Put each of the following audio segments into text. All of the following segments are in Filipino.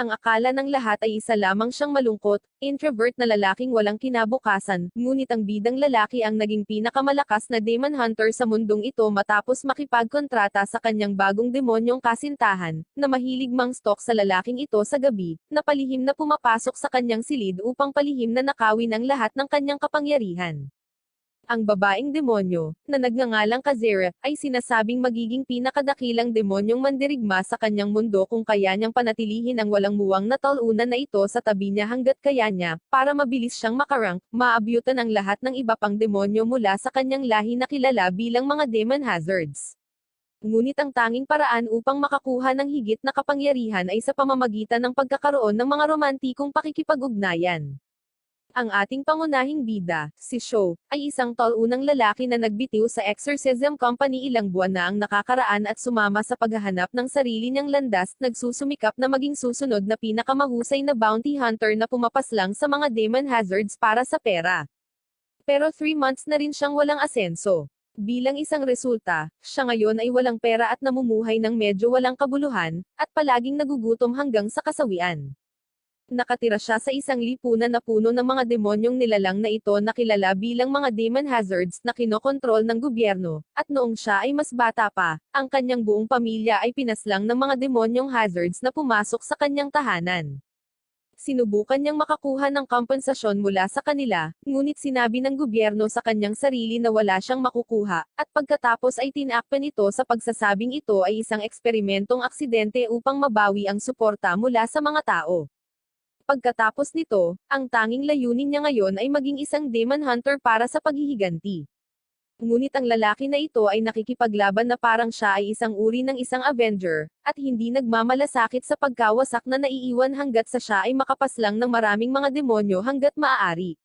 Ang akala ng lahat ay isa lamang siyang malungkot, introvert na lalaking walang kinabukasan, ngunit ang bidang lalaki ang naging pinakamalakas na demon hunter sa mundong ito matapos makipagkontrata sa kanyang bagong demonyong kasintahan, na mahilig mang-stalk sa lalaking ito sa gabi, na palihim na pumapasok sa kanyang silid upang palihim na nakawin ang lahat ng kanyang kapangyarihan. Ang babaeng demonyo, na nagngangalang Kazera, ay sinasabing magiging pinakadakilang demonyong mandirigma sa kanyang mundo kung kaya niyang panatilihin ang walang muwang na talunan na ito sa tabi niya hanggat kaya niya, para mabilis siyang makarank, maabyutan ang lahat ng iba pang demonyo mula sa kanyang lahi na kilala bilang mga demon hazards. Ngunit ang tanging paraan upang makakuha ng higit na kapangyarihan ay sa pamamagitan ng pagkakaroon ng mga romantikong pakikipag-ugnayan. Ang ating pangunahing bida, si Sho, ay isang talunan lalaki na nagbitiw sa exorcism company ilang buwan na ang nakakaraan at sumama sa paghahanap ng sarili niyang landas, nagsusumikap na maging susunod na pinakamahusay na bounty hunter na pumapaslang sa mga demon hazards para sa pera. Pero 3 months na rin siyang walang asenso. Bilang isang resulta, siya ngayon ay walang pera at namumuhay ng medyo walang kabuluhan, at palaging nagugutom hanggang sa kasawian. Nakatira siya sa isang lipunan na puno ng mga demonyong nilalang na ito na kilala bilang mga demon hazards na kinokontrol ng gobyerno, at noong siya ay mas bata pa, ang kanyang buong pamilya ay pinaslang ng mga demonyong hazards na pumasok sa kanyang tahanan. Sinubukan niyang makakuha ng kompensasyon mula sa kanila, ngunit sinabi ng gobyerno sa kanyang sarili na wala siyang makukuha, at pagkatapos ay tinakpan ito sa pagsasabing ito ay isang eksperimentong aksidente upang mabawi ang suporta mula sa mga tao. Pagkatapos nito, ang tanging layunin niya ngayon ay maging isang demon hunter para sa paghihiganti. Ngunit ang lalaki na ito ay nakikipaglaban na parang siya ay isang uri ng isang Avenger, at hindi nagmamalasakit sa pagkawasak na naiiwan hanggat sa siya ay makapaslang ng maraming mga demonyo hanggat maaari.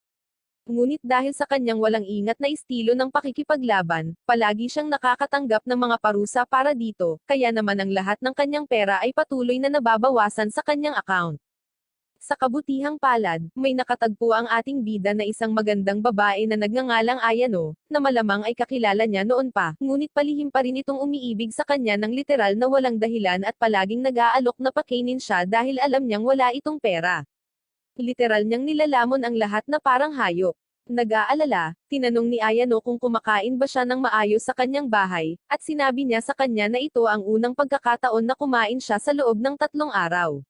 Ngunit dahil sa kanyang walang ingat na estilo ng pakikipaglaban, palagi siyang nakakatanggap ng mga parusa para dito, kaya naman ang lahat ng kanyang pera ay patuloy na nababawasan sa kanyang account. Sa kabutihang palad, may nakatagpo ang ating bida na isang magandang babae na nagngangalang Ayano, na malamang ay kakilala niya noon pa, ngunit palihim pa rin itong umiibig sa kanya ng literal na walang dahilan at palaging nag-aalok na pakainin siya dahil alam niyang wala itong pera. Literal niyang nilalamon ang lahat na parang hayop. Nag-aalala, tinanong ni Ayano kung kumakain ba siya ng maayos sa kanyang bahay, at sinabi niya sa kanya na ito ang unang pagkakataon na kumain siya sa loob ng 3 araw.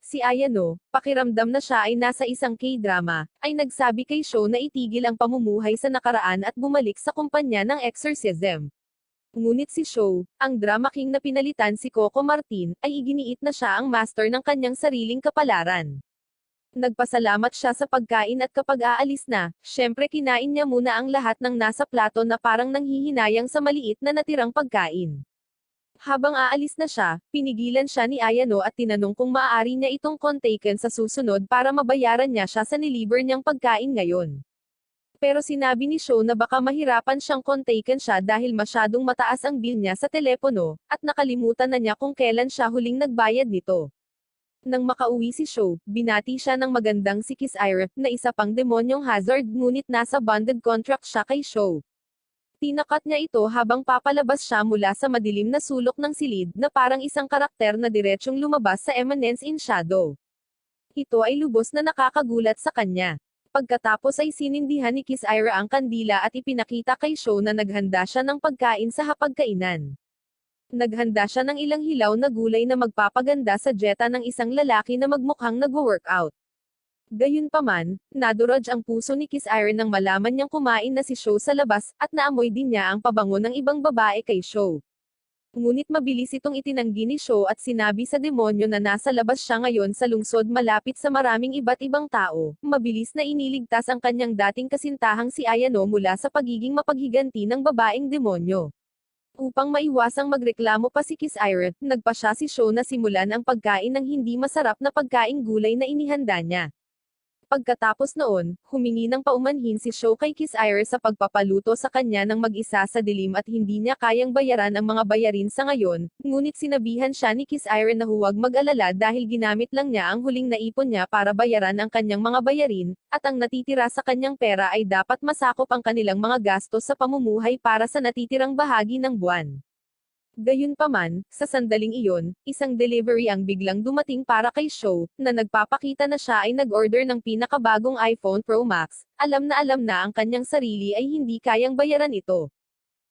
Si Ayano, pakiramdam na siya ay nasa isang K-drama, ay nagsabi kay Sho na itigil ang pamumuhay sa nakaraan at bumalik sa kumpanya ng exorcism. Ngunit si Sho, ang drama king na pinalitan si Coco Martin, ay iginiit na siya ang master ng kanyang sariling kapalaran. Nagpasalamat siya sa pagkain at kapag aalis na, syempre kinain niya muna ang lahat ng nasa plato na parang nanghihinayang sa maliit na natirang pagkain. Habang aalis na siya, pinigilan siya ni Ayano at tinanong kung maaari niya itong kontaken sa susunod para mabayaran niya siya sa niliber niyang pagkain ngayon. Pero sinabi ni Sho na baka mahirapan siyang kontaken siya dahil masyadong mataas ang bill niya sa telepono, at nakalimutan na niya kung kailan siya huling nagbayad nito. Nang makauwi si Sho, binati siya ng magandang si Kiss Ira, na isa pang demonyong hazard ngunit nasa bonded contract siya kay Sho. Tinakat niya ito habang papalabas siya mula sa madilim na sulok ng silid na parang isang karakter na diretsyong lumabas sa Eminence in Shadow. Ito ay lubos na nakakagulat sa kanya. Pagkatapos ay sinindihan ni Kiss Ira ang kandila at ipinakita kay Sho na naghanda siya ng pagkain sa hapagkainan. Naghanda siya ng ilang hilaw na gulay na magpapaganda sa dieta ng isang lalaki na magmukhang nagwo-workout. Gayunpaman, nadurog ang puso ni Kiss Ira nang malaman niyang kumain na si Sho sa labas, at naamoy din niya ang pabango ng ibang babae kay Sho. Ngunit mabilis itong itinanggi ni Sho at sinabi sa demonyo na nasa labas siya ngayon sa lungsod malapit sa maraming iba't ibang tao. Mabilis na iniligtas ang kanyang dating kasintahang si Ayano mula sa pagiging mapaghiganti ng babaeng demonyo. Upang maiwasang magreklamo pa si Kiss Ira, nagpa siya si Sho na simulan ang pagkain ng hindi masarap na pagkaing gulay na inihanda niya. Pagkatapos noon, humingi ng paumanhin si Sho kay Kiss Ira sa pagpapaluto sa kanya ng mag-isa sa dilim at hindi niya kayang bayaran ang mga bayarin sa ngayon, ngunit sinabihan siya ni Kiss Ira na huwag mag-alala dahil ginamit lang niya ang huling naipon niya para bayaran ang kanyang mga bayarin, at ang natitira sa kanyang pera ay dapat masakop ang kanilang mga gastos sa pamumuhay para sa natitirang bahagi ng buwan. Gayunpaman, sa sandaling iyon, isang delivery ang biglang dumating para kay Show, na nagpapakita na siya ay nag-order ng pinakabagong iPhone Pro Max, alam na ang kanyang sarili ay hindi kayang bayaran ito.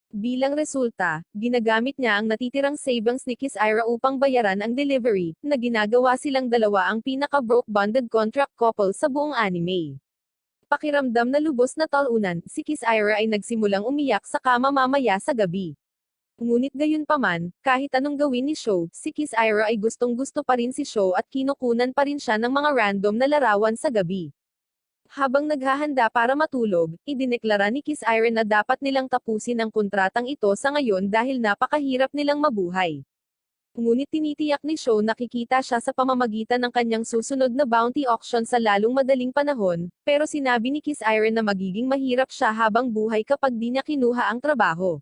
Bilang resulta, ginagamit niya ang natitirang savings ni Kiss Ira upang bayaran ang delivery, na ginagawa silang dalawa ang pinaka-broke bonded contract couple sa buong anime. Pakiramdam na lubos na talunan, si Kiss Ira ay nagsimulang umiyak sa kama mamaya sa gabi. Ngunit gayunpaman, kahit anong gawin ni Show, si Kiss Ira ay gustong-gusto pa rin si Show at kinukunan pa rin siya ng mga random na larawan sa gabi. Habang naghahanda para matulog, idineklara ni Kiss Ira na dapat nilang tapusin ang kontratang ito sa ngayon dahil napakahirap nilang mabuhay. Ngunit tinitiyak ni Show na kikita siya sa pamamagitan ng kanyang susunod na bounty auction sa lalong madaling panahon, pero sinabi ni Kiss Ira na magiging mahirap siya habang buhay kapag di niya kinuha ang trabaho.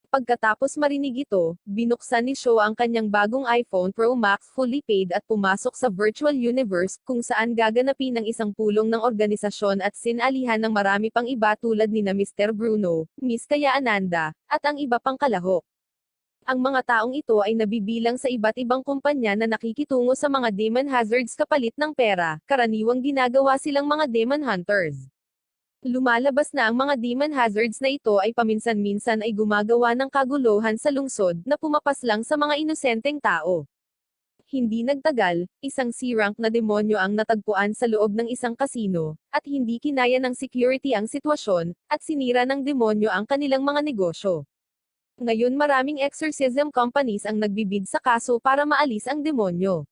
Pagkatapos marinig ito, binuksan ni Show ang kanyang bagong iPhone Pro Max fully paid at pumasok sa virtual universe, kung saan gaganapin ang isang pulong ng organisasyon at sinalihan ng marami pang iba tulad ni na Mr. Bruno, Miss Kaya Ananda, at ang iba pang kalahok. Ang mga taong ito ay nabibilang sa iba't ibang kumpanya na nakikitungo sa mga demon hazards kapalit ng pera, karaniwang ginagawa silang mga demon hunters. Lumalabas na ang mga demon hazards na ito ay paminsan-minsan ay gumagawa ng kaguluhan sa lungsod, na pumapaslang sa mga inosenteng tao. Hindi nagtagal, isang C-rank na demonyo ang natagpuan sa loob ng isang kasino, at hindi kinaya ng security ang sitwasyon, at sinira ng demonyo ang kanilang mga negosyo. Ngayon maraming exorcism companies ang nagbibid sa kaso para maalis ang demonyo.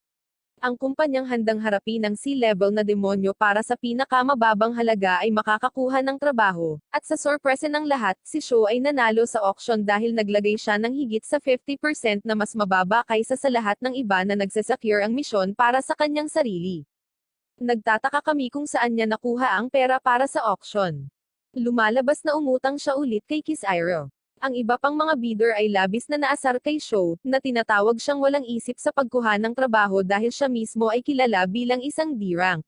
Ang kumpanyang handang harapin ang C-level na demonyo para sa pinakamababang halaga ay makakakuha ng trabaho, at sa sorpresa ng lahat, si Show ay nanalo sa auction dahil naglagay siya ng higit sa 50% na mas mababa kaysa sa lahat ng iba na nagsasecure ang misyon para sa kanyang sarili. Nagtataka kami kung saan niya nakuha ang pera para sa auction. Lumalabas na umutang siya ulit kay Kiss Ira. Ang iba pang mga bidder ay labis na naasar kay Show, na tinatawag siyang walang isip sa pagkuha ng trabaho dahil siya mismo ay kilala bilang isang D-rank.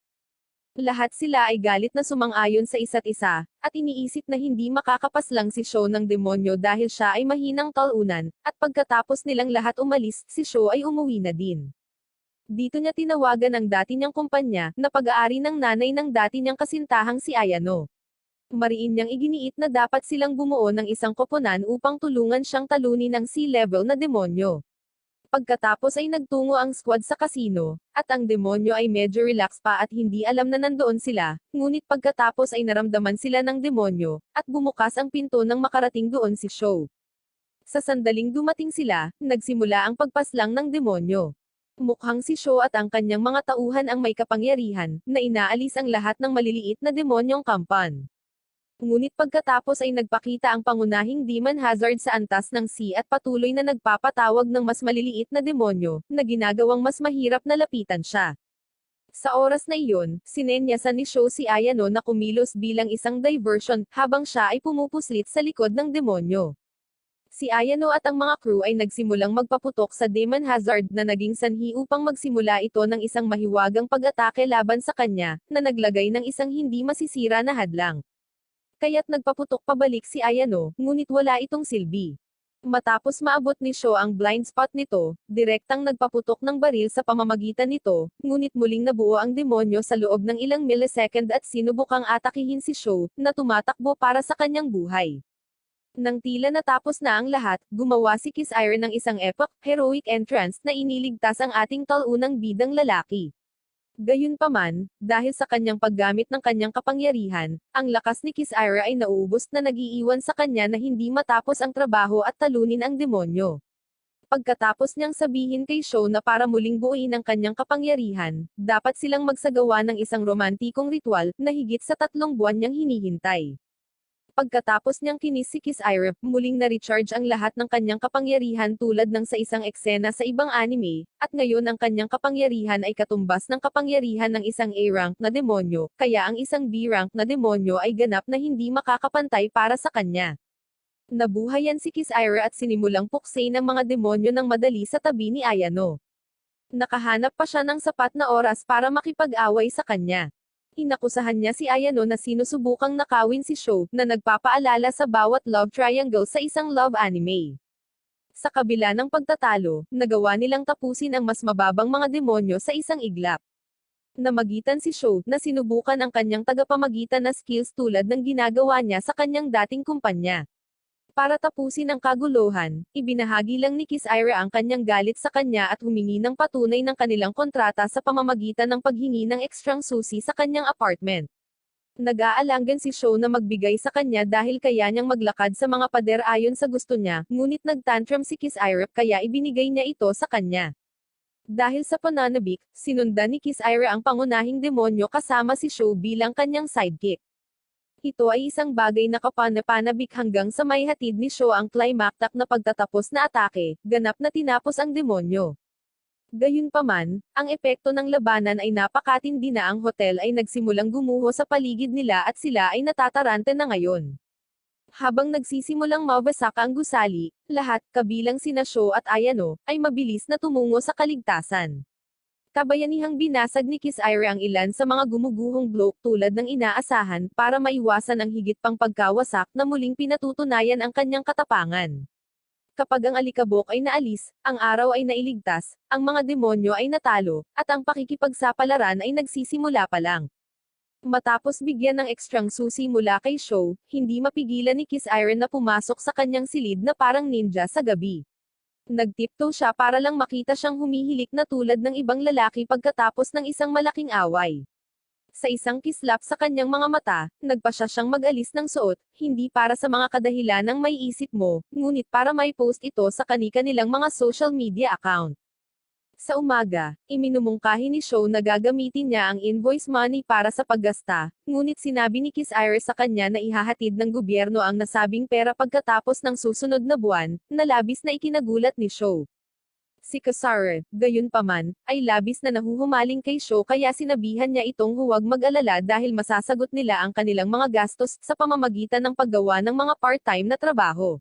Lahat sila ay galit na sumang-ayon sa isa't isa, at iniisip na hindi makakapaslang si Show ng demonyo dahil siya ay mahinang talunan, at pagkatapos nilang lahat umalis, si Show ay umuwi na din. Dito niya tinawagan ang dati niyang kumpanya, na pag-aari ng nanay ng dati niyang kasintahang si Ayano. Mariin niyang iginiit na dapat silang bumuo ng isang koponan upang tulungan siyang talunin ng C-level na demonyo. Pagkatapos ay nagtungo ang squad sa kasino, at ang demonyo ay medyo relax pa at hindi alam na nandoon sila, ngunit pagkatapos ay naramdaman sila ng demonyo, at bumukas ang pinto nang makarating doon si Show. Sa sandaling dumating sila, nagsimula ang pagpaslang ng demonyo. Mukhang si Show at ang kanyang mga tauhan ang may kapangyarihan, na inaalis ang lahat ng maliliit na demonyong kampan. Ngunit pagkatapos ay nagpakita ang pangunahing demon hazard sa antas ng sea at patuloy na nagpapatawag ng mas maliliit na demonyo, na ginagawang mas mahirap na lapitan siya. Sa oras na iyon, sinenyasan ni Show si Ayano na kumilos bilang isang diversion, habang siya ay pumupuslit sa likod ng demonyo. Si Ayano at ang mga crew ay nagsimulang magpaputok sa demon hazard na naging sanhi upang magsimula ito ng isang mahiwagang pag-atake laban sa kanya, na naglagay ng isang hindi masisira na hadlang. Kaya't nagpaputok pabalik si Ayano, ngunit wala itong silbi. Matapos maabot ni Show ang blind spot nito, direktang nagpaputok ng baril sa pamamagitan nito, ngunit muling nabuo ang demonyo sa loob ng ilang millisecond at sinubukang atakihin si Show, na tumatakbo para sa kanyang buhay. Nang tila natapos na ang lahat, gumawa si Kiss Ira ng isang epic, heroic entrance na iniligtas ang ating talunang bidang lalaki. Gayunpaman, dahil sa kanyang paggamit ng kanyang kapangyarihan, ang lakas ni Kiss Ira ay nauubos na nag-iiwan sa kanya na hindi matapos ang trabaho at talunin ang demonyo. Pagkatapos niyang sabihin kay Show na para muling buuin ang kanyang kapangyarihan, dapat silang magsagawa ng isang romantikong ritual, na higit sa 3 buwan niyang hinihintay. Pagkatapos niyang kinis si Kiss Ira, muling na-recharge ang lahat ng kanyang kapangyarihan tulad ng sa isang eksena sa ibang anime, at ngayon ang kanyang kapangyarihan ay katumbas ng kapangyarihan ng isang A-rank na demonyo, kaya ang isang B-rank na demonyo ay ganap na hindi makakapantay para sa kanya. Nabuhayan si Kiss Ira at sinimulang puksay ng mga demonyo ng madali sa tabi ni Ayano. Nakahanap pa siya ng sapat na oras para makipag-away sa kanya. Inakusahan niya si Ayano na sinusubukang nakawin si Show, na nagpapaalala sa bawat love triangle sa isang love anime. Sa kabila ng pagtatalo, nagawa nilang tapusin ang mas mababang mga demonyo sa isang iglap. Namagitan si Sho, na sinubukan ang kanyang tagapamagitan na skills tulad ng ginagawa niya sa kanyang dating kumpanya. Para tapusin ang kaguluhan, ibinahagi lang ni Kiss Ira ang kanyang galit sa kanya at humingi ng patunay ng kanilang kontrata sa pamamagitan ng paghingi ng ekstrang susi sa kanyang apartment. Nag-aalangan si Sho na magbigay sa kanya dahil kaya niyang maglakad sa mga pader ayon sa gusto niya, ngunit nagtantrum si Kiss Ira kaya ibinigay niya ito sa kanya. Dahil sa pananabik, sinundan ni Kiss Ira ang pangunahing demonyo kasama si Sho bilang kanyang sidekick. Ito ay isang bagay na kapanapanabik hanggang sa may hatid ni Sho ang climactic na pagtatapos na atake, ganap na tinapos ang demonyo. Gayunpaman, ang epekto ng labanan ay napakatindi na ang hotel ay nagsimulang gumuho sa paligid nila at sila ay natataranta na ngayon. Habang nagsisimulang mawasak ang gusali, lahat, kabilang sina Sho at Ayano, ay mabilis na tumungo sa kaligtasan. Kabayanihang binasag ni Kiss Ira ang ilan sa mga gumuguhong bloke tulad ng inaasahan para maiwasan ang higit pang pagkawasak na muling pinatutunayan ang kanyang katapangan. Kapag ang alikabok ay naalis, ang araw ay nailigtas, ang mga demonyo ay natalo, at ang pakikipagsapalaran ay nagsisimula pa lang. Matapos bigyan ng ekstrang susi mula kay Sho, hindi mapigilan ni Kiss Ira na pumasok sa kanyang silid na parang ninja sa gabi. Nagtiptoe siya para lang makita siyang humihilik na tulad ng ibang lalaki pagkatapos ng isang malaking away. Sa isang kislap sa kanyang mga mata, nagpasya siyang mag-alis ng suot, hindi para sa mga kadahilanang may isip mo, ngunit para may post ito sa kani-kanilang mga social media account. Sa umaga, iminumungkahi ni Sho na gagamitin niya ang invoice money para sa paggasta, ngunit sinabi ni Kiss Ira sa kanya na ihahatid ng gobyerno ang nasabing pera pagkatapos ng susunod na buwan, na labis na ikinagulat ni Sho. Si Kasara, gayunpaman, ay labis na nahuhumaling kay Sho kaya sinabihan niya itong huwag mag-alala dahil masasagot nila ang kanilang mga gastos sa pamamagitan ng paggawa ng mga part-time na trabaho.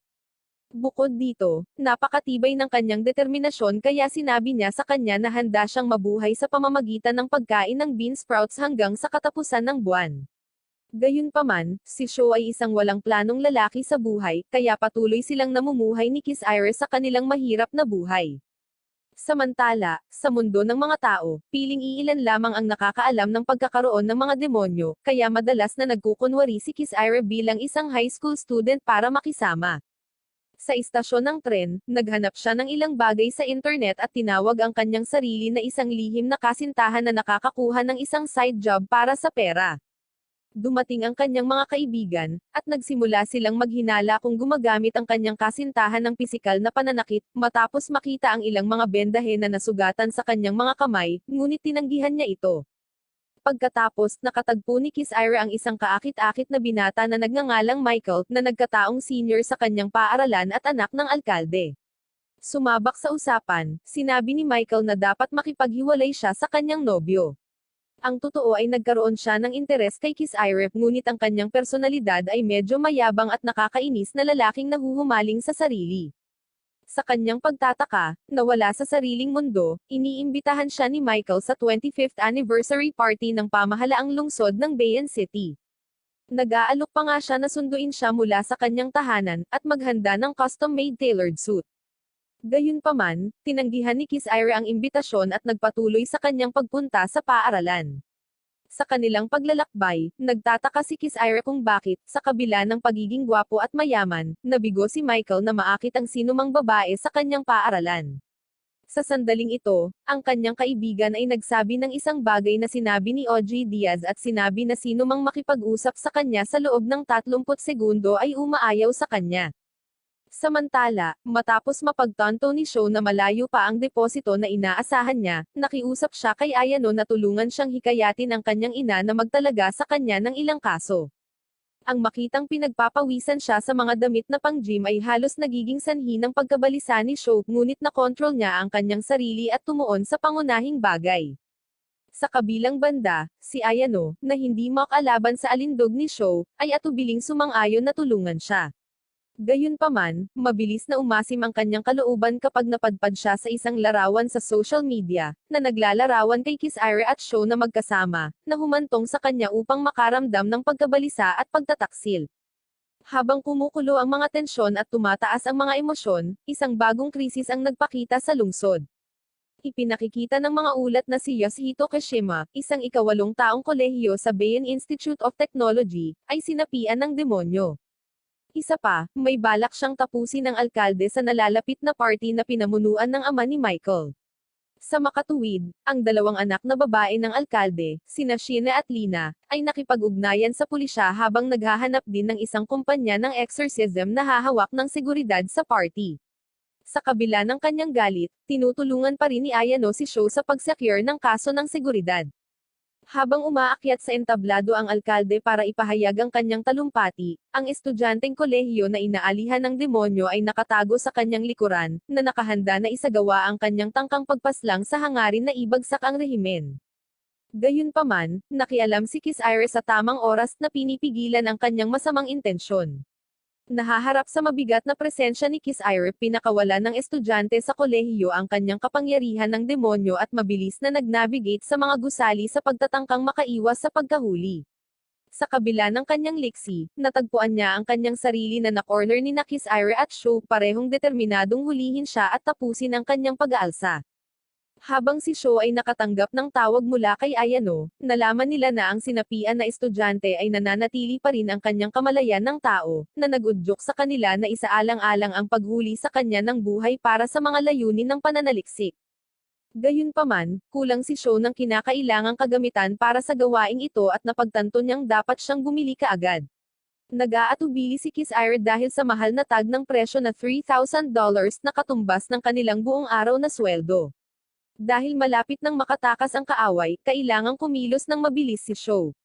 Bukod dito, napakatibay ng kanyang determinasyon kaya sinabi niya sa kanya na handa siyang mabuhay sa pamamagitan ng pagkain ng bean sprouts hanggang sa katapusan ng buwan. Gayunpaman, si Sho ay isang walang planong lalaki sa buhay, kaya patuloy silang namumuhay ni Kiss Ira sa kanilang mahirap na buhay. Samantala, sa mundo ng mga tao, piling iilan lamang ang nakakaalam ng pagkakaroon ng mga demonyo, kaya madalas na nagkukunwari si Kiss Ira bilang isang high school student para makisama. Sa istasyon ng tren, naghanap siya ng ilang bagay sa internet at tinawag ang kanyang sarili na isang lihim na kasintahan na nakakakuha ng isang side job para sa pera. Dumating ang kanyang mga kaibigan, at nagsimula silang maghinala kung gumagamit ang kanyang kasintahan ng pisikal na pananakit, matapos makita ang ilang mga bendahe na nasugatan sa kanyang mga kamay, ngunit tinanggihan niya ito. Pagkatapos, nakatagpo ni Kiss Ira ang isang kaakit-akit na binata na nagngangalang Michael, na nagkataong senior sa kanyang paaralan at anak ng alkalde. Sumabak sa usapan, sinabi ni Michael na dapat makipaghiwalay siya sa kanyang nobyo. Ang totoo ay nagkaroon siya ng interes kay Kiss Ira, ngunit ang kanyang personalidad ay medyo mayabang at nakakainis na lalaking nahuhumaling sa sarili. Sa kanyang pagtataka, nawala sa sariling mundo, iniimbitahan siya ni Michael sa 25th anniversary party ng pamahalaang lungsod ng Bayan City. Nag-aalok pa nga siya na sunduin siya mula sa kanyang tahanan, at maghanda ng custom-made tailored suit. Gayunpaman, tinanggihan ni Kiss Ira ang imbitasyon at nagpatuloy sa kanyang pagpunta sa paaralan. Sa kanilang paglalakbay, nagtataka si Kiss Ira kung bakit, sa kabila ng pagiging gwapo at mayaman, nabigo si Michael na maakit ang sinumang babae sa kanyang paaralan. Sa sandaling ito, ang kanyang kaibigan ay nagsabi ng isang bagay na sinabi ni Audrey Diaz at sinabi na sinumang makipag-usap sa kanya sa loob ng 30 segundo ay umaayaw sa kanya. Samantala, matapos mapagtanto ni Sho na malayo pa ang deposito na inaasahan niya, nakiusap siya kay Ayano na tulungan siyang hikayatin ang kanyang ina na magtalaga sa kanya ng ilang kaso. Ang makitang pinagpapawisan siya sa mga damit na pang-gym ay halos nagiging sanhi ng pagkabalisa ni Sho, ngunit nakontrol niya ang kanyang sarili at tumuon sa pangunahing bagay. Sa kabilang banda, si Ayano, na hindi makalaban sa alindog ni Sho, ay atubiling sumang-ayon na tulungan siya. Gayunpaman, mabilis na umasim ang kanyang kalooban kapag napadpad siya sa isang larawan sa social media, na naglalarawan kay Kiss Ira at Sho na magkasama, na humantong sa kanya upang makaramdam ng pagkabalisa at pagtataksil. Habang kumukulo ang mga tensyon at tumataas ang mga emosyon, isang bagong krisis ang nagpakita sa lungsod. Ipinakikita ng mga ulat na si Yasuhito Kashima, isang ikawalong taong kolehiyo sa Bayan Institute of Technology, ay sinapian ng demonyo. Isa pa, may balak siyang tapusin ng alkalde sa nalalapit na party na pinamunuan ng ama ni Michael. Sa makatuwid, ang dalawang anak na babae ng alkalde, sina Sheena at Lina, ay nakipag-ugnayan sa pulisya habang naghahanap din ng isang kumpanya ng exorcism na hahawak ng seguridad sa party. Sa kabila ng kanyang galit, tinutulungan pa rin ni Ayano si Sho sa pag-secure ng kaso ng seguridad. Habang umaakyat sa entablado ang alkalde para ipahayag ang kanyang talumpati, ang estudyanteng kolehiyo na inaalihan ng demonyo ay nakatago sa kanyang likuran, na nakahanda na isagawa ang kanyang tangkang pagpaslang sa hangarin na ibagsak ang rehimen. Gayunpaman, nakialam si Kiss Iris sa tamang oras na pinipigilan ang kanyang masamang intensyon. Nahaharap sa mabigat na presensya ni Kiss Iris, pinakawalan ng estudyante sa kolehiyo ang kanyang kapangyarihan ng demonyo at mabilis na nag-navigate sa mga gusali sa pagtatangkang makaiwas sa pagkahuli. Sa kabila ng kanyang liksi, natagpuan niya ang kanyang sarili na na-corner ni Kiss Iris at Sho, parehong determinadong hulihin siya at tapusin ang kanyang pag-aalsa. Habang si Sho ay nakatanggap ng tawag mula kay Ayano, nalaman nila na ang sinapian na estudyante ay nananatili pa rin ang kanyang kamalayan ng tao, na nag-udyok sa kanila na isaalang-alang ang paghuli sa kanya ng buhay para sa mga layunin ng pananaliksik. Gayunpaman, kulang si Sho ng kinakailangang kagamitan para sa gawaing ito at napagtanto niyang dapat siyang bumili kaagad. Nag-aatubili si Kiss Iris dahil sa mahal na tag ng presyo na $3,000 na katumbas ng kanilang buong araw na sweldo. Dahil malapit nang makatakas ang kaaway, kailangang kumilos ng mabilis si Sho.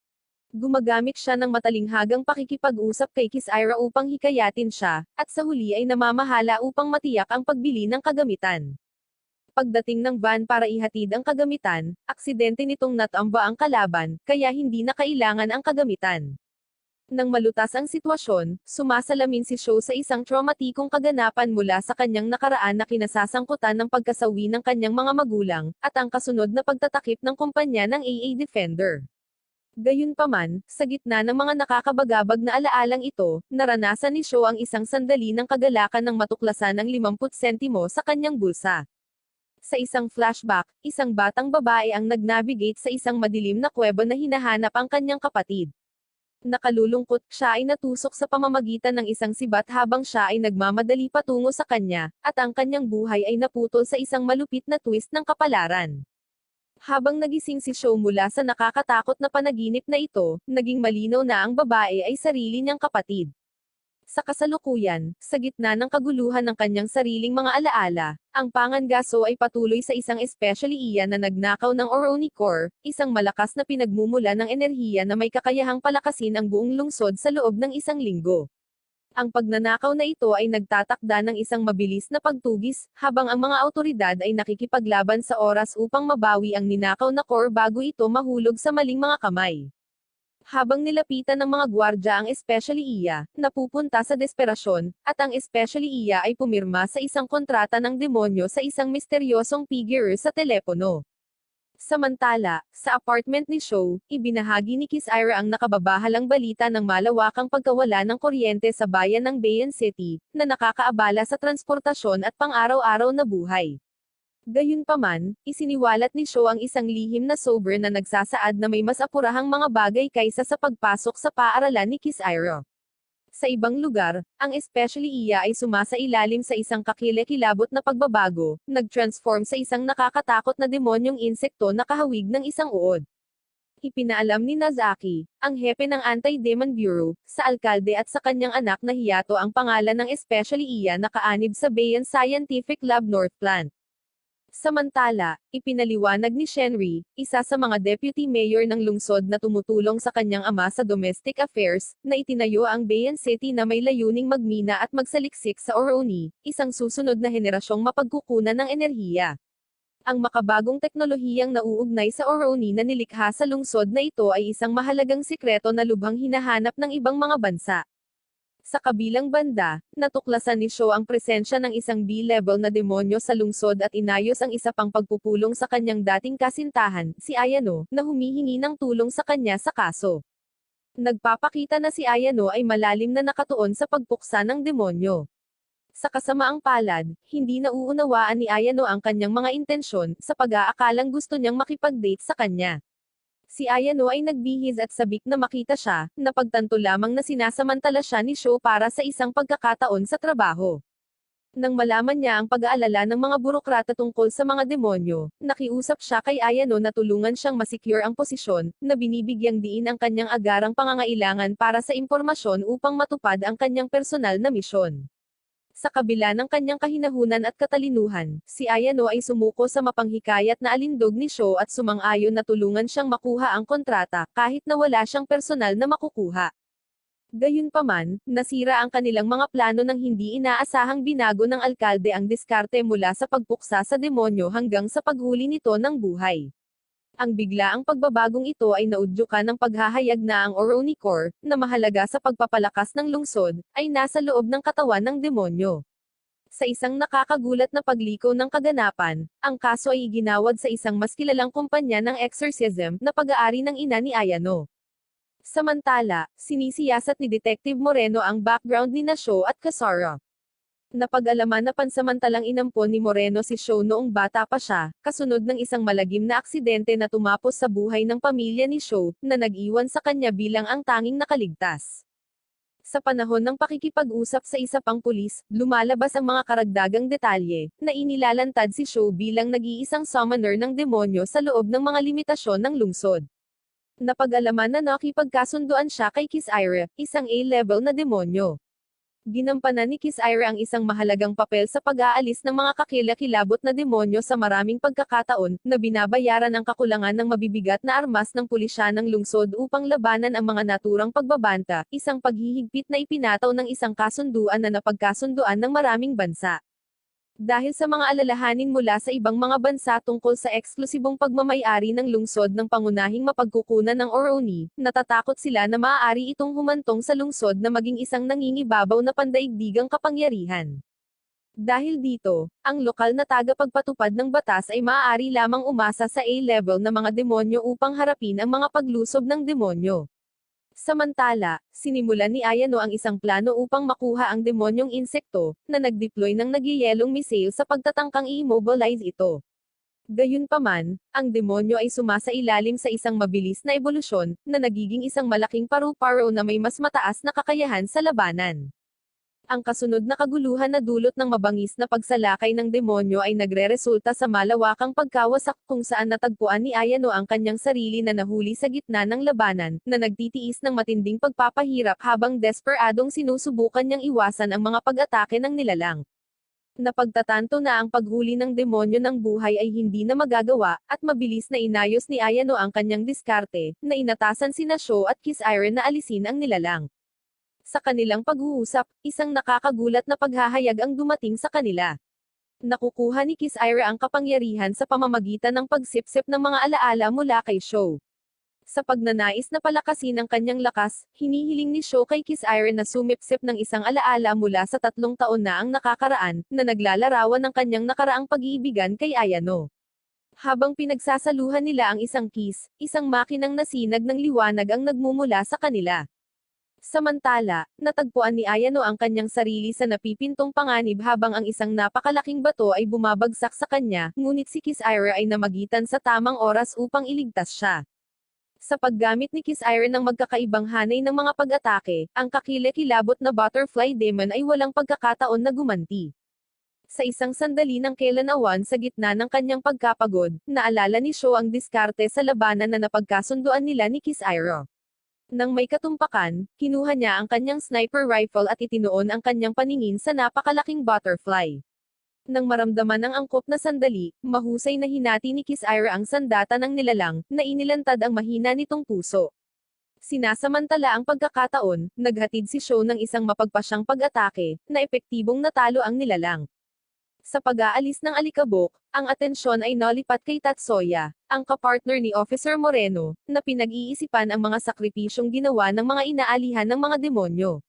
Gumagamit siya ng matalinghagang pakikipag-usap kay Kiss Iris upang hikayatin siya, at sa huli ay namamahala upang matiyak ang pagbili ng kagamitan. Pagdating ng van para ihatid ang kagamitan, aksidente nitong natamba ang kalaban, kaya hindi na kailangan ang kagamitan. Nang malutas ang sitwasyon, sumasalamin si Sho sa isang traumatikong kaganapan mula sa kanyang nakaraan na kinasasangkutan ng pagkasawi ng kanyang mga magulang, at ang kasunod na pagtatakip ng kumpanya ng AA Defender. Gayunpaman, sa gitna ng mga nakakabagabag na alaalang ito, naranasan ni Sho ang isang sandali ng kagalakan ng matuklasan ng 50 sentimo sa kanyang bulsa. Sa isang flashback, isang batang babae ang nag-navigate sa isang madilim na kuweba na hinahanap ang kanyang kapatid. Nakalulungkot, siya ay natusok sa pamamagitan ng isang sibat habang siya ay nagmamadali patungo sa kanya, at ang kanyang buhay ay naputol sa isang malupit na twist ng kapalaran. Habang nagising si Sho mula sa nakakatakot na panaginip na ito, naging malinaw na ang babae ay sarili niyang kapatid. Sa kasalukuyan, sa gitna ng kaguluhan ng kanyang sariling mga alaala, ang Pangangaso ay patuloy sa isang especially iya na nagnakaw ng Oroni Core, isang malakas na pinagmumula ng enerhiya na may kakayahang palakasin ang buong lungsod sa loob ng isang linggo. Ang pagnanakaw na ito ay nagtatakda ng isang mabilis na pagtugis, habang ang mga autoridad ay nakikipaglaban sa oras upang mabawi ang ninakaw na core bago ito mahulog sa maling mga kamay. Habang nilapitan ng mga gwardya ang especially iya, napupunta sa desperasyon, at ang especially iya ay pumirma sa isang kontrata ng demonyo sa isang misteryosong figure sa telepono. Samantala, sa apartment ni Sho, ibinahagi ni Kiss Iris ang nakababahalang balita ng malawakang pagkawala ng kuryente sa bayan ng Bayan City, na nakakaabala sa transportasyon at pang-araw-araw na buhay. Gayunpaman, isiniwalat ni Sho ang isang lihim na sober na nagsasaad na may mas apurahang mga bagay kaysa sa pagpasok sa paaralan ni Kiss Iris. Sa ibang lugar, ang especially iya ay sumasailalim sa isang kakilekilabot na pagbabago, nag-transform sa isang nakakatakot na demonyong insekto na kahawig ng isang uod. Ipinaalam ni Nazaki, ang hepe ng Anti-Demon Bureau, sa alkalde at sa kanyang anak na Hiyato ang pangalan ng especially iya na kaanib sa Bayan Scientific Lab North Plant. Samantala, ipinaliwanag ni Shenri, isa sa mga deputy mayor ng lungsod na tumutulong sa kanyang ama sa domestic affairs, na itinayo ang Bayan City na may layuning magmina at magsaliksik sa Oroni, isang susunod na henerasyong mapagkukunan ng enerhiya. Ang makabagong teknolohiyang nauugnay sa Oroni na nilikha sa lungsod na ito ay isang mahalagang sikreto na lubhang hinahanap ng ibang mga bansa. Sa kabilang banda, natuklasan ni Sho ang presensya ng isang B-level na demonyo sa lungsod at inayos ang isa pang pagpupulong sa kanyang dating kasintahan, si Ayano, na humihingi ng tulong sa kanya sa kaso. Nagpapakita na si Ayano ay malalim na nakatuon sa pagpuksa ng demonyo. Sa kasamaang palad, hindi nauunawaan ni Ayano ang kanyang mga intensyon, sa pag-aakalang gusto niyang makipag-date sa kanya. Si Ayano ay nagbihis at sabik na makita siya, napagtanto lamang na sinasamantala siya ni Sho para sa isang pagkakataon sa trabaho. Nang malaman niya ang pag-aalala ng mga burokrata tungkol sa mga demonyo, nakiusap siya kay Ayano na tulungan siyang masecure ang posisyon, na binibigyang diin ang kanyang agarang pangangailangan para sa impormasyon upang matupad ang kanyang personal na misyon. Sa kabila ng kanyang kahinahunan at katalinuhan, si Ayano ay sumuko sa mapanghikayat na alindog ni Sho at sumang-ayon na tulungan siyang makuha ang kontrata, kahit na wala siyang personal na makukuha. Gayunpaman, nasira ang kanilang mga plano nang hindi inaasahang binago ng alkalde ang diskarte mula sa pagpuksa sa demonyo hanggang sa paghuli nito ng buhay. Ang biglaang pagbabagong ito ay naudyukan ng paghahayag na ang Oroni Core, na mahalaga sa pagpapalakas ng lungsod, ay nasa loob ng katawan ng demonyo. Sa isang nakakagulat na pagliko ng kaganapan, ang kaso ay iginawad sa isang mas kilalang kumpanya ng exorcism, na pag-aari ng ina ni Ayano. Samantala, sinisiyasat ni Detective Moreno ang background ni Sho at Kasara. Napag-alaman na pansamantalang inampon ni Moreno si Sho noong bata pa siya, kasunod ng isang malagim na aksidente na tumapos sa buhay ng pamilya ni Sho, na nag-iwan sa kanya bilang ang tanging nakaligtas. Sa panahon ng pakikipag-usap sa isa pang pulis, lumalabas ang mga karagdagang detalye, na inilalantad si Sho bilang nag-iisang summoner ng demonyo sa loob ng mga limitasyon ng lungsod. Napag-alaman na nakipagkasunduan siya kay Kisira, isang A-level na demonyo. Ginampanan ni Kisira ang isang mahalagang papel sa pag-aalis ng mga kakilakilabot na demonyo sa maraming pagkakataon, na binabayaran ang kakulangan ng mabibigat na armas ng pulisya ng lungsod upang labanan ang mga naturang pagbabanta, isang paghihigpit na ipinataw ng isang kasunduan na napagkasunduan ng maraming bansa. Dahil sa mga alalahanin mula sa ibang mga bansa tungkol sa eksklusibong pagmamay-ari ng lungsod ng pangunahing mapagkukunan ng Oroni, natatakot sila na maaari itong humantong sa lungsod na maging isang nangingibabaw na pandaigdigang kapangyarihan. Dahil dito, ang lokal na tagapagpatupad ng batas ay maaari lamang umasa sa A-level na mga demonyo upang harapin ang mga paglusob ng demonyo. Samantala, sinimulan ni Ayano ang isang plano upang makuha ang demonyong insekto, na nag-deploy ng nagyayelong missile sa pagtatangkang i-immobilize ito. Gayunpaman, ang demonyo ay sumasailalim sa isang mabilis na ebolusyon, na nagiging isang malaking paru-paro na may mas mataas na kakayahan sa labanan. Ang kasunod na kaguluhan na dulot ng mabangis na pagsalakay ng demonyo ay nagreresulta sa malawakang pagkawasak kung saan natagpuan ni Ayano ang kanyang sarili na nahuli sa gitna ng labanan, na nagtitiis ng matinding pagpapahirap habang desperadong sinusubukan niyang iwasan ang mga pag-atake ng nilalang. Napagtatanto na ang paghuli ng demonyo ng buhay ay hindi na magagawa, at mabilis na inayos ni Ayano ang kanyang diskarte, na inatasan sina Sho at Kisira na alisin ang nilalang. Sa kanilang pag-uusap, isang nakakagulat na paghahayag ang dumating sa kanila. Nakukuha ni Kisira ang kapangyarihan sa pamamagitan ng pagsipsip ng mga alaala mula kay Sho. Sa pagnanais na palakasin ang kanyang lakas, hinihiling ni Sho kay Kisira na sumipsip ng isang alaala mula sa 3 taon na ang nakakaraan, na naglalarawan ng kanyang nakaraang pag-iibigan kay Ayano. Habang pinagsasaluhan nila ang isang kiss, isang makinang nasinag ng liwanag ang nagmumula sa kanila. Samantala, natagpuan ni Ayano ang kanyang sarili sa napipintong panganib habang ang isang napakalaking bato ay bumabagsak sa kanya, ngunit si Kisira ay namagitan sa tamang oras upang iligtas siya. Sa paggamit ni Kisira ng magkakaibang hanay ng mga pag-atake, ang kakilakilabot na butterfly demon ay walang pagkakataon na gumanti. Sa isang sandali ng kailanawan sa gitna ng kanyang pagkapagod, naalala ni Sho ang diskarte sa labanan na napagkasunduan nila ni Kisira. Nang may katumpakan, kinuha niya ang kanyang sniper rifle at itinoon ang kanyang paningin sa napakalaking butterfly. Nang maramdaman ang angkop na sandali, mahusay na hinati ni Kisira ang sandata ng nilalang, na inilantad ang mahina nitong puso. Sinasamantala ang pagkakataon, naghatid si Sho ng isang mapagpasyang pag-atake, na epektibong natalo ang nilalang. Sa pag-aalis ng alikabok, ang atensyon ay nalipat kay Tatsuya, ang kapartner ni Officer Moreno, na pinag-iisipan ang mga sakripisyong ginawa ng mga inaalihan ng mga demonyo.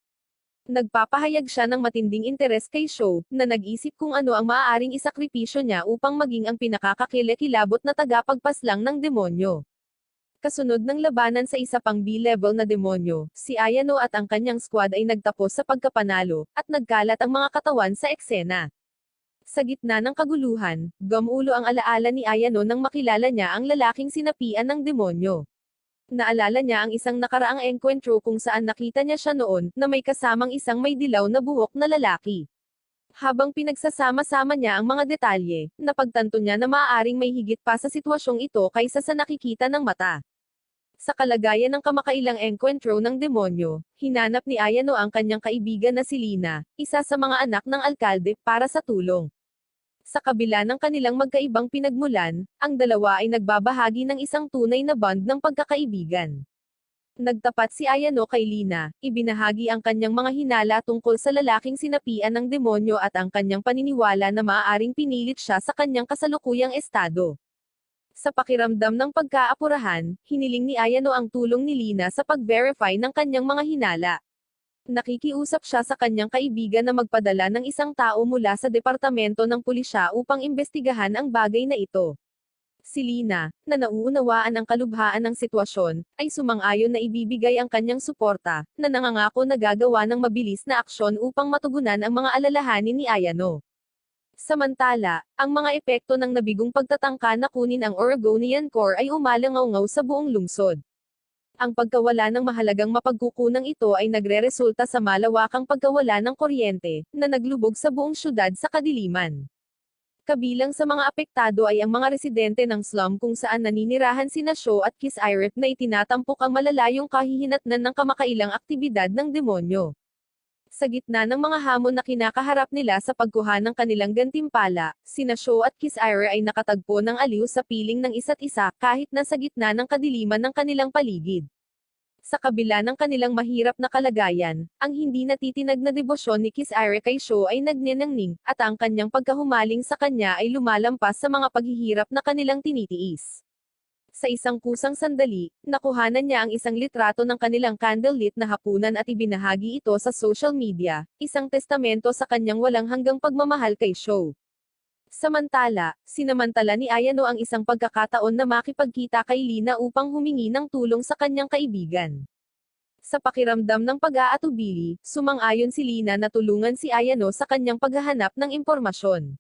Nagpapahayag siya ng matinding interes kay Sho, na nag-isip kung ano ang maaaring isakripisyo niya upang maging ang pinakakakilakilabot na tagapagpaslang ng demonyo. Kasunod ng labanan sa isa pang B-level na demonyo, si Ayano at ang kanyang squad ay nagtapos sa pagkapanalo, at nagkalat ang mga katawan sa eksena. Sa gitna ng kaguluhan, gumulo ang alaala ni Ayano nang makilala niya ang lalaking sinapian ng demonyo. Naalala niya ang isang nakaraang engkwentro kung saan nakita niya siya noon, na may kasamang isang may dilaw na buhok na lalaki. Habang pinagsasama-sama niya ang mga detalye, napagtanto niya na maaaring may higit pa sa sitwasyong ito kaysa sa nakikita ng mata. Sa kalagayan ng kamakailang engkwentro ng demonyo, hinanap ni Ayano ang kanyang kaibigan na si Lina, isa sa mga anak ng alkalde, para sa tulong. Sa kabila ng kanilang magkaibang pinagmulan, ang dalawa ay nagbabahagi ng isang tunay na bond ng pagkakaibigan. Nagtapat si Ayano kay Lina, ibinahagi ang kanyang mga hinala tungkol sa lalaking sinapian ng demonyo at ang kanyang paniniwala na maaaring pinilit siya sa kanyang kasalukuyang estado. Sa pakiramdam ng pagkaapurahan, hiniling ni Ayano ang tulong ni Lina sa pag-verify ng kanyang mga hinala. Nakikiusap siya sa kanyang kaibigan na magpadala ng isang tao mula sa departamento ng pulisya upang imbestigahan ang bagay na ito. Si Lina, na nauunawaan ang kalubhaan ng sitwasyon, ay sumang-ayon na ibibigay ang kanyang suporta, na nangangako na gagawa ng mabilis na aksyon upang matugunan ang mga alalahanin ni Ayano. Samantala, ang mga epekto ng nabigong pagtatangka na kunin ang Oregonian Core ay umalangaw-ngaw sa buong lungsod. Ang pagkawala ng mahalagang mapagkukunang ito ay nagreresulta sa malawakang pagkawala ng kuryente, na naglubog sa buong syudad sa kadiliman. Kabilang sa mga apektado ay ang mga residente ng slum kung saan naninirahan sina Sho at Kiss Irip na itinatampok ang malalayong kahihinatnan ng kamakailang aktibidad ng demonyo. Sa gitna ng mga hamon na kinakaharap nila sa pagkuha ng kanilang gantimpala, sina Sho at Kiss Ira ay nakatagpo ng aliw sa piling ng isa't isa kahit na sa gitna ng kadiliman ng kanilang paligid. Sa kabila ng kanilang mahirap na kalagayan, ang hindi natitinag na debosyon ni Kiss Ira kay Sho ay nagniningning, at ang kanyang pagkahumaling sa kanya ay lumalampas sa mga paghihirap na kanilang tinitiis. Sa isang kusang sandali, nakuhanan niya ang isang litrato ng kanilang candlelit na hapunan at ibinahagi ito sa social media, isang testamento sa kanyang walang hanggang pagmamahal kay Sho. Samantala, sinamantala ni Ayano ang isang pagkakataon na makipagkita kay Lina upang humingi ng tulong sa kanyang kaibigan. Sa pakiramdam ng pag-aatubili, sumang-ayon si Lina na tulungan si Ayano sa kanyang paghahanap ng impormasyon.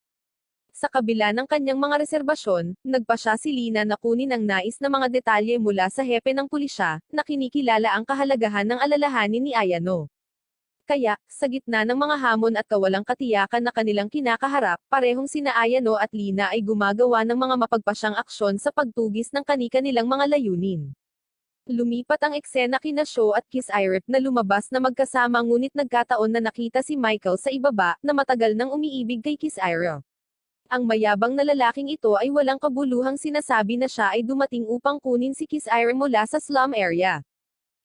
Sa kabila ng kanyang mga reserbasyon, nagpasya si Lina na kunin ang nais na mga detalye mula sa hepe ng pulisya, na kinikilala ang kahalagahan ng alalahanin ni Ayano. Kaya, sa gitna ng mga hamon at kawalang katiyakan na kanilang kinakaharap, parehong sina Ayano at Lina ay gumagawa ng mga mapagpasyang aksyon sa pagtugis ng kani-kanilang mga layunin. Lumipat ang eksena kina Sho at Kiss Irip na lumabas na magkasama ngunit nagkataon na nakita si Michael sa ibaba, na matagal nang umiibig kay Kiss Ira. Ang mayabang na lalaking ito ay walang kabuluhang sinasabi na siya ay dumating upang kunin si Kiss Ira mula sa slum area.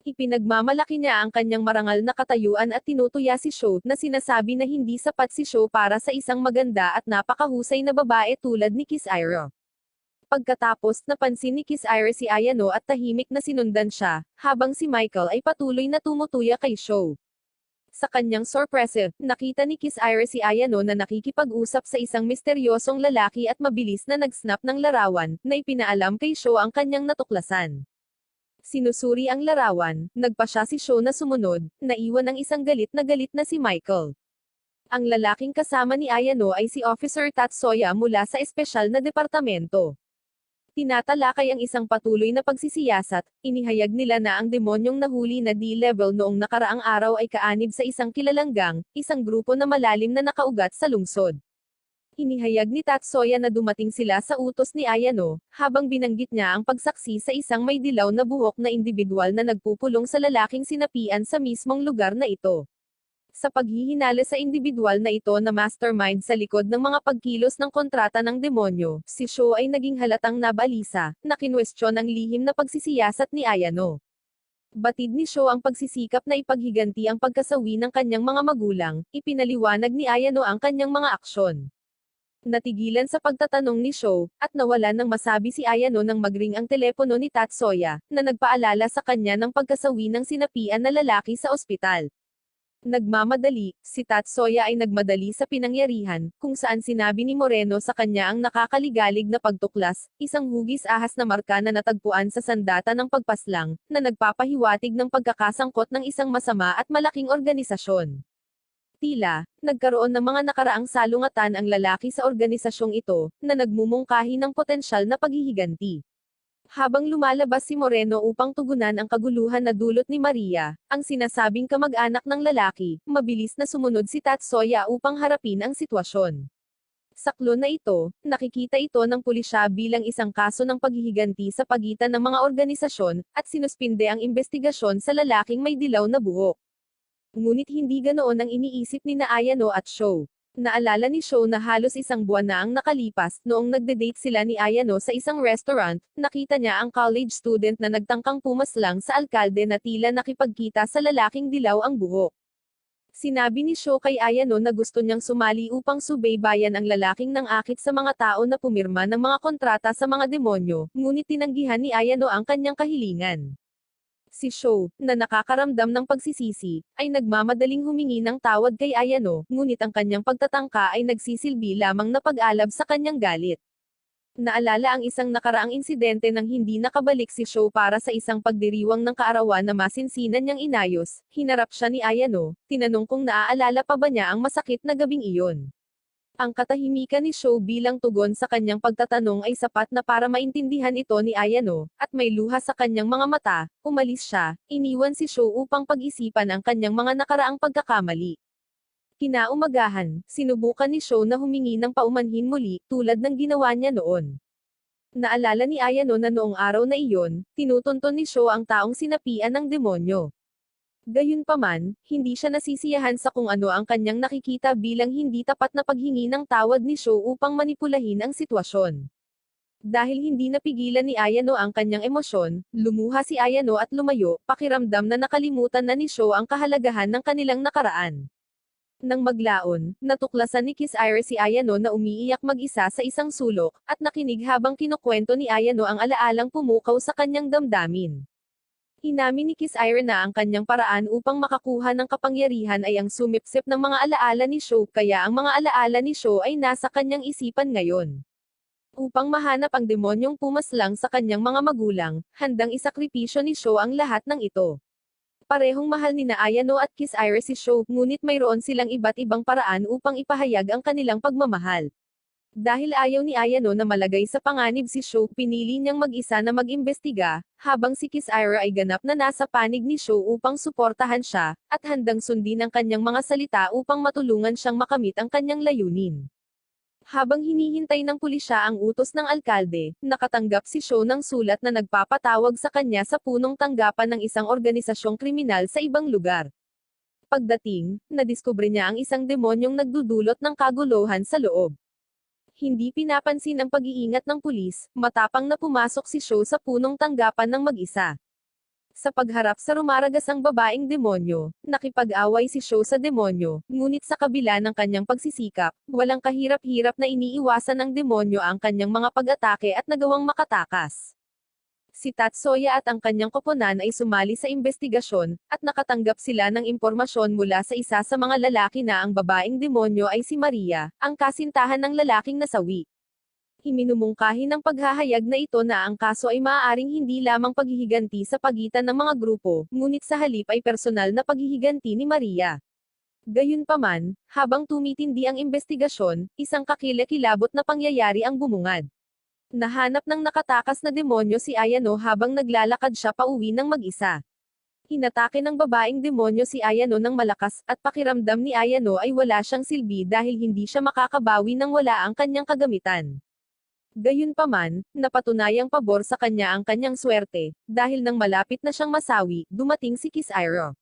Ipinagmamalaki niya ang kanyang marangal na katayuan at tinutuya si Sho, na sinasabi na hindi sapat si Sho para sa isang maganda at napakahusay na babae tulad ni Kiss Ira. Pagkatapos, napansin ni Kiss Ira si Ayano at tahimik na sinundan siya, habang si Michael ay patuloy na tumutuya kay Sho. Sa kanyang sorpresa, nakita ni Kiss Ira si Ayano na nakikipag-usap sa isang misteryosong lalaki at mabilis na nag-snap ng larawan, na ipinaalam kay Sho ang kanyang natuklasan. Sinusuri ang larawan, nagpasya si Sho na sumunod, naiwan ang isang galit na si Michael. Ang lalaking kasama ni Ayano ay si Officer Tatsuya mula sa espesyal na departamento. Tinatalakay ang isang patuloy na pagsisiyasat, inihayag nila na ang demonyong nahuli na D-level noong nakaraang araw ay kaanib sa isang kilalang gang, isang grupo na malalim na nakaugat sa lungsod. Inihayag ni Tatsuya na dumating sila sa utos ni Ayano, habang binanggit niya ang pagsaksi sa isang may dilaw na buhok na individual na nagpupulong sa lalaking sinapian sa mismong lugar na ito. Sa paghihinala sa individual na ito na mastermind sa likod ng mga pagkilos ng kontrata ng demonyo, si Sho ay naging halatang nabalisa, na kinwestiyon ang lihim na pagsisiyasat ni Ayano. Batid ni Sho ang pagsisikap na ipaghiganti ang pagkasawi ng kanyang mga magulang, ipinaliwanag ni Ayano ang kanyang mga aksyon. Natigilan sa pagtatanong ni Sho, at nawalan ng masabi si Ayano nang magring ang telepono ni Tatsuya, na nagpaalala sa kanya ng pagkasawi ng sinapian na lalaki sa ospital. Nagmamadali, si Tatsuya ay nagmadali sa pinangyarihan, kung saan sinabi ni Moreno sa kanya ang nakakaligalig na pagtuklas, isang hugis ahas na marka na natagpuan sa sandata ng pagpaslang, na nagpapahiwatig ng pagkakasangkot ng isang masama at malaking organisasyon. Tila, nagkaroon ng mga nakaraang salungatan ang lalaki sa organisasyong ito, na nagmumungkahi ng potensyal na paghihiganti. Habang lumalabas si Moreno upang tugunan ang kaguluhan na dulot ni Maria, ang sinasabing kamag-anak ng lalaki, mabilis na sumunod si Tatsuya upang harapin ang sitwasyon. Sa klon na ito, nakikita ito ng pulisya bilang isang kaso ng paghihiganti sa pagitan ng mga organisasyon, at sinuspinde ang investigasyon sa lalaking may dilaw na buhok. Ngunit hindi ganoon ang iniisip ni na Ayano at Sho. Naalala ni Sho na halos isang buwan na ang nakalipas, noong nagde-date sila ni Ayano sa isang restaurant, nakita niya ang college student na nagtangkang pumaslang sa alkalde na tila nakipagkita sa lalaking dilaw ang buhok. Sinabi ni Sho kay Ayano na gusto niyang sumali upang subaybayan ang lalaking nang-akit sa mga tao na pumirma ng mga kontrata sa mga demonyo, ngunit tinanggihan ni Ayano ang kanyang kahilingan. Si Sho, na nakakaramdam ng pagsisisi, ay nagmamadaling humingi ng tawad kay Ayano, ngunit ang kanyang pagtatangka ay nagsisilbi lamang na pag-alab sa kanyang galit. Naalala ang isang nakaraang insidente nang hindi nakabalik si Sho para sa isang pagdiriwang ng kaarawan na masinsinan niyang inayos, hinarap siya ni Ayano, tinanong kung naaalala pa ba niya ang masakit na gabing iyon. Ang katahimikan ni Sho bilang tugon sa kanyang pagtatanong ay sapat na para maintindihan ito ni Ayano, at may luha sa kanyang mga mata, umalis siya, iniwan si Sho upang pag-isipan ang kanyang mga nakaraang pagkakamali. Kinaumagahan, sinubukan ni Sho na humingi ng paumanhin muli, tulad ng ginawa niya noon. Naalala ni Ayano na noong araw na iyon, tinutunton ni Sho ang taong sinapian ng demonyo. Gayunpaman, hindi siya nasisiyahan sa kung ano ang kanyang nakikita bilang hindi tapat na paghingi ng tawad ni Sho upang manipulahin ang sitwasyon. Dahil hindi napigilan ni Ayano ang kanyang emosyon, lumuha si Ayano at lumayo, pakiramdam na nakalimutan na ni Sho ang kahalagahan ng kanilang nakaraan. Nang maglaon, natuklasan ni Kiss Ira si Ayano na umiiyak mag-isa sa isang sulok, at nakinig habang kinukwento ni Ayano ang alaalang pumukaw sa kanyang damdamin. Inamin ni Kiss Ira na ang kanyang paraan upang makakuha ng kapangyarihan ay ang sumipsip ng mga alaala ni Sho, kaya ang mga alaala ni Sho ay nasa kanyang isipan ngayon. Upang mahanap ang demonyong pumaslang sa kanyang mga magulang, handang isakripisyo ni Sho ang lahat ng ito. Parehong mahal ni na Ayano at Kiss Ira si Sho, ngunit mayroon silang iba't ibang paraan upang ipahayag ang kanilang pagmamahal. Dahil ayaw ni Ayano na malagay sa panganib si Sho, pinili niyang mag-isa na mag-imbestiga, habang si Kiss Ira ay ganap na nasa panig ni Sho upang suportahan siya, at handang sundin ang kanyang mga salita upang matulungan siyang makamit ang kanyang layunin. Habang hinihintay ng pulisya ang utos ng alkalde, nakatanggap si Sho ng sulat na nagpapatawag sa kanya sa punong tanggapan ng isang organisasyong kriminal sa ibang lugar. Pagdating, nadiskubre niya ang isang demonyong nagdudulot ng kaguluhan sa loob. Hindi pinapansin ang pag-iingat ng pulis, matapang na pumasok si Sho sa punong tanggapan ng mag-isa. Sa pagharap sa rumaragasang babaeng demonyo, nakipag-away si Sho sa demonyo, ngunit sa kabila ng kanyang pagsisikap, walang kahirap-hirap na iniiwasan ng demonyo ang kanyang mga pag-atake at nagawang makatakas. Si Tatsuya at ang kanyang koponan ay sumali sa investigasyon, at nakatanggap sila ng impormasyon mula sa isa sa mga lalaki na ang babaeng demonyo ay si Maria, ang kasintahan ng lalaking nasawi. Iminumungkahi ng paghahayag na ito na ang kaso ay maaaring hindi lamang paghihiganti sa pagitan ng mga grupo, ngunit sa halip ay personal na paghihiganti ni Maria. Gayunpaman, habang tumitindi ang investigasyon, isang kakilakilabot na pangyayari ang bumungad. Nahanap ng nakatakas na demonyo si Ayano habang naglalakad siya pauwi ng mag-isa. Hinatake ng babaeng demonyo si Ayano ng malakas, at pakiramdam ni Ayano ay wala siyang silbi dahil hindi siya makakabawi nang wala ang kanyang kagamitan. Gayunpaman, napatunayang pabor sa kanya ang kanyang swerte, dahil nang malapit na siyang masawi, dumating si Kiss Ira.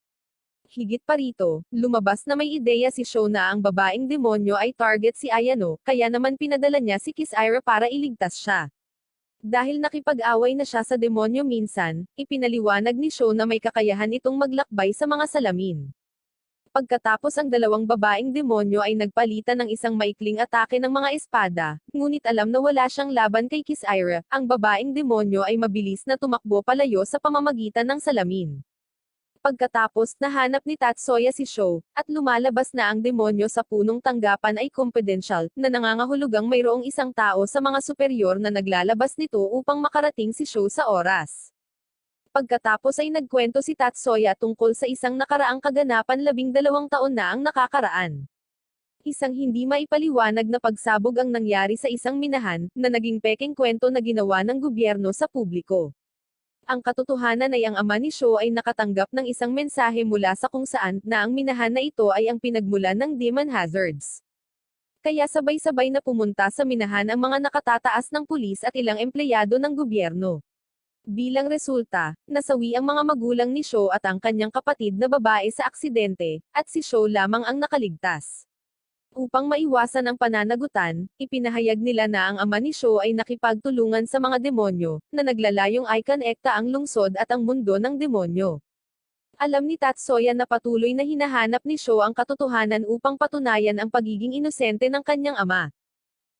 Higit pa rito, lumabas na may ideya si Sho na ang babaeng demonyo ay target si Ayano, kaya naman pinadala niya si Kiss Ira para iligtas siya. Dahil nakipag-away na siya sa demonyo minsan, ipinaliwanag ni Sho na may kakayahan itong maglakbay sa mga salamin. Pagkatapos ang dalawang babaeng demonyo ay nagpalitan ng isang maikling atake ng mga espada, ngunit alam na wala siyang laban kay Kiss Ira, ang babaeng demonyo ay mabilis na tumakbo palayo sa pamamagitan ng salamin. Pagkatapos nahanap ni Tatsuya si Sho, at lumalabas na ang demonyo sa punong tanggapan ay confidential, na nangangahulugang mayroong isang tao sa mga superior na naglalabas nito upang makarating si Sho sa oras. Pagkatapos ay nagkwento si Tatsuya tungkol sa isang nakaraang kaganapan 12 taon na ang nakakaraan. Isang hindi maipaliwanag na pagsabog ang nangyari sa isang minahan, na naging pekeng kwento na ginawa ng gobyerno sa publiko. Ang katotohanan ay ang ama ni Sho ay nakatanggap ng isang mensahe mula sa kung saan na ang minahan na ito ay ang pinagmulan ng demon hazards. Kaya sabay-sabay na pumunta sa minahan ang mga nakatataas ng pulis at ilang empleyado ng gobyerno. Bilang resulta, nasawi ang mga magulang ni Sho at ang kanyang kapatid na babae sa aksidente, at si Sho lamang ang nakaligtas. Upang maiwasan ang pananagutan, ipinahayag nila na ang ama ni Sho ay nakipagtulungan sa mga demonyo, na naglalayong ikonekta ang lungsod at ang mundo ng demonyo. Alam ni Tatsuya na patuloy na hinahanap ni Sho ang katotohanan upang patunayan ang pagiging inosente ng kanyang ama.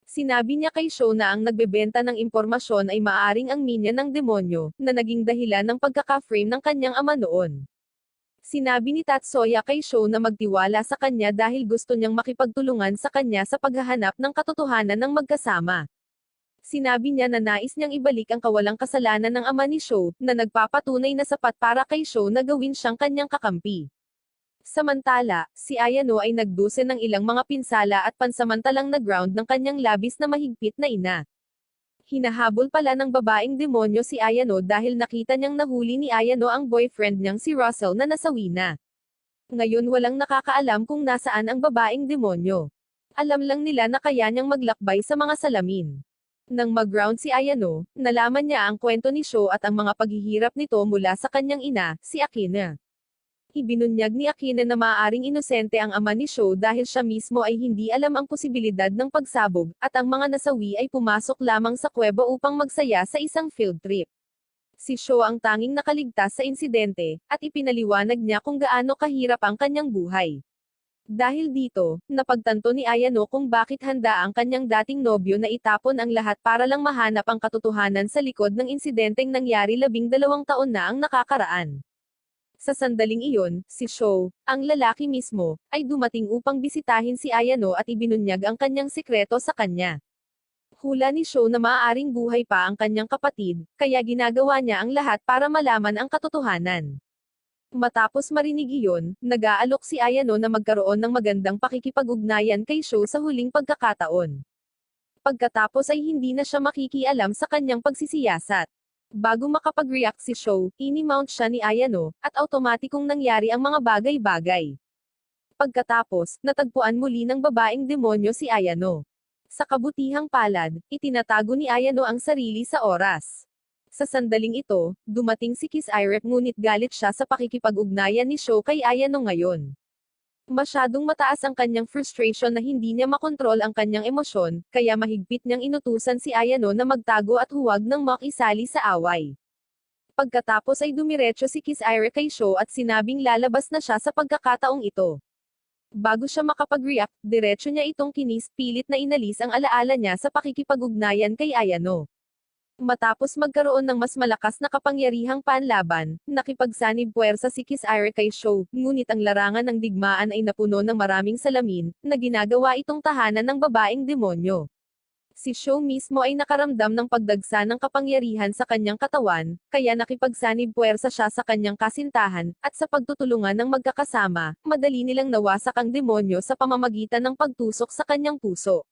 Sinabi niya kay Sho na ang nagbebenta ng impormasyon ay maaring ang minya ng demonyo, na naging dahilan ng pagkaka-frame ng kanyang ama noon. Sinabi ni Tatsuya kay Sho na magtiwala sa kanya dahil gusto niyang makipagtulungan sa kanya sa paghahanap ng katotohanan ng magkasama. Sinabi niya na nais niyang ibalik ang kawalang kasalanan ng ama ni Sho, na nagpapatunay na sapat para kay Sho na gawin siyang kanyang kakampi. Samantala, si Ayano ay nagdusa ng ilang mga pinsala at pansamantalang na-ground ng kanyang labis na mahigpit na ina. Hinahabol pala ng babaeng demonyo si Ayano dahil nakita niyang nahuli ni Ayano ang boyfriend niyang si Russell na nasawi na. Ngayon walang nakakaalam kung nasaan ang babaeng demonyo. Alam lang nila na kaya niyang maglakbay sa mga salamin. Nang mag-ground si Ayano, nalaman niya ang kwento ni Sho at ang mga paghihirap nito mula sa kanyang ina, si Akina. Ibinunyag ni Akina na maaaring inosente ang ama ni Sho dahil siya mismo ay hindi alam ang posibilidad ng pagsabog, at ang mga nasawi ay pumasok lamang sa kuweba upang magsaya sa isang field trip. Si Sho ang tanging nakaligtas sa insidente, at ipinaliwanag niya kung gaano kahirap ang kanyang buhay. Dahil dito, napagtanto ni Ayano kung bakit handa ang kanyang dating nobyo na itapon ang lahat para lang mahanap ang katotohanan sa likod ng insidenteng nangyari 12 taon na ang nakakaraan. Sa sandaling iyon, si Sho, ang lalaki mismo, ay dumating upang bisitahin si Ayano at ibinunyag ang kanyang sikreto sa kanya. Hula ni Sho na maaaring buhay pa ang kanyang kapatid, kaya ginagawa niya ang lahat para malaman ang katotohanan. Matapos marinig iyon, nag-aalok si Ayano na magkaroon ng magandang pakikipag-ugnayan kay Sho sa huling pagkakataon. Pagkatapos ay hindi na siya makikialam sa kanyang pagsisiyasat. Bago makapag-react si Sho, ini-mount siya ni Ayano, at automatikong nangyari ang mga bagay-bagay. Pagkatapos, natagpuan muli ng babaeng demonyo si Ayano. Sa kabutihang palad, itinatago ni Ayano ang sarili sa oras. Sa sandaling ito, dumating si Kiss Irek ngunit galit siya sa pakikipag-ugnayan ni Sho kay Ayano ngayon. Masyadong mataas ang kanyang frustration na hindi niya makontrol ang kanyang emosyon, kaya mahigpit niyang inutusan si Ayano na magtago at huwag nang makisali sa away. Pagkatapos ay dumiretso si Kiss Irek kay Sho at sinabing lalabas na siya sa pagkakataong ito. Bago siya makapag-react, diretso niya itong kinis, pilit na inalis ang alaala niya sa pakikipag-ugnayan kay Ayano. Matapos magkaroon ng mas malakas na kapangyarihang panlaban, nakipagsanib puwersa si Kiss Irek kay Sho, ngunit ang larangan ng digmaan ay napuno ng maraming salamin, na ginagawa itong tahanan ng babaeng demonyo. Si Sho mismo ay nakaramdam ng pagdagsa ng kapangyarihan sa kanyang katawan, kaya nakipagsanib puwersa siya sa kanyang kasintahan, at sa pagtutulungan ng magkakasama, madali nilang nawasak ang demonyo sa pamamagitan ng pagtusok sa kanyang puso.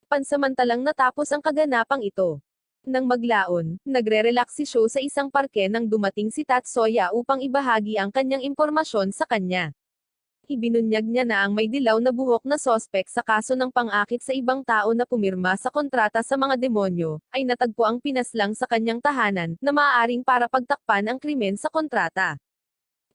Pansamantalang natapos ang kaganapang ito. Nang maglaon, nagre-relax si Sho sa isang parke nang dumating si Tatsuya upang ibahagi ang kanyang impormasyon sa kanya. Ibinunyag niya na ang may dilaw na buhok na sospek sa kaso ng pang-akit sa ibang tao na pumirma sa kontrata sa mga demonyo, ay natagpo ang pinaslang sa kanyang tahanan, na maaaring para pagtakpan ang krimen sa kontrata.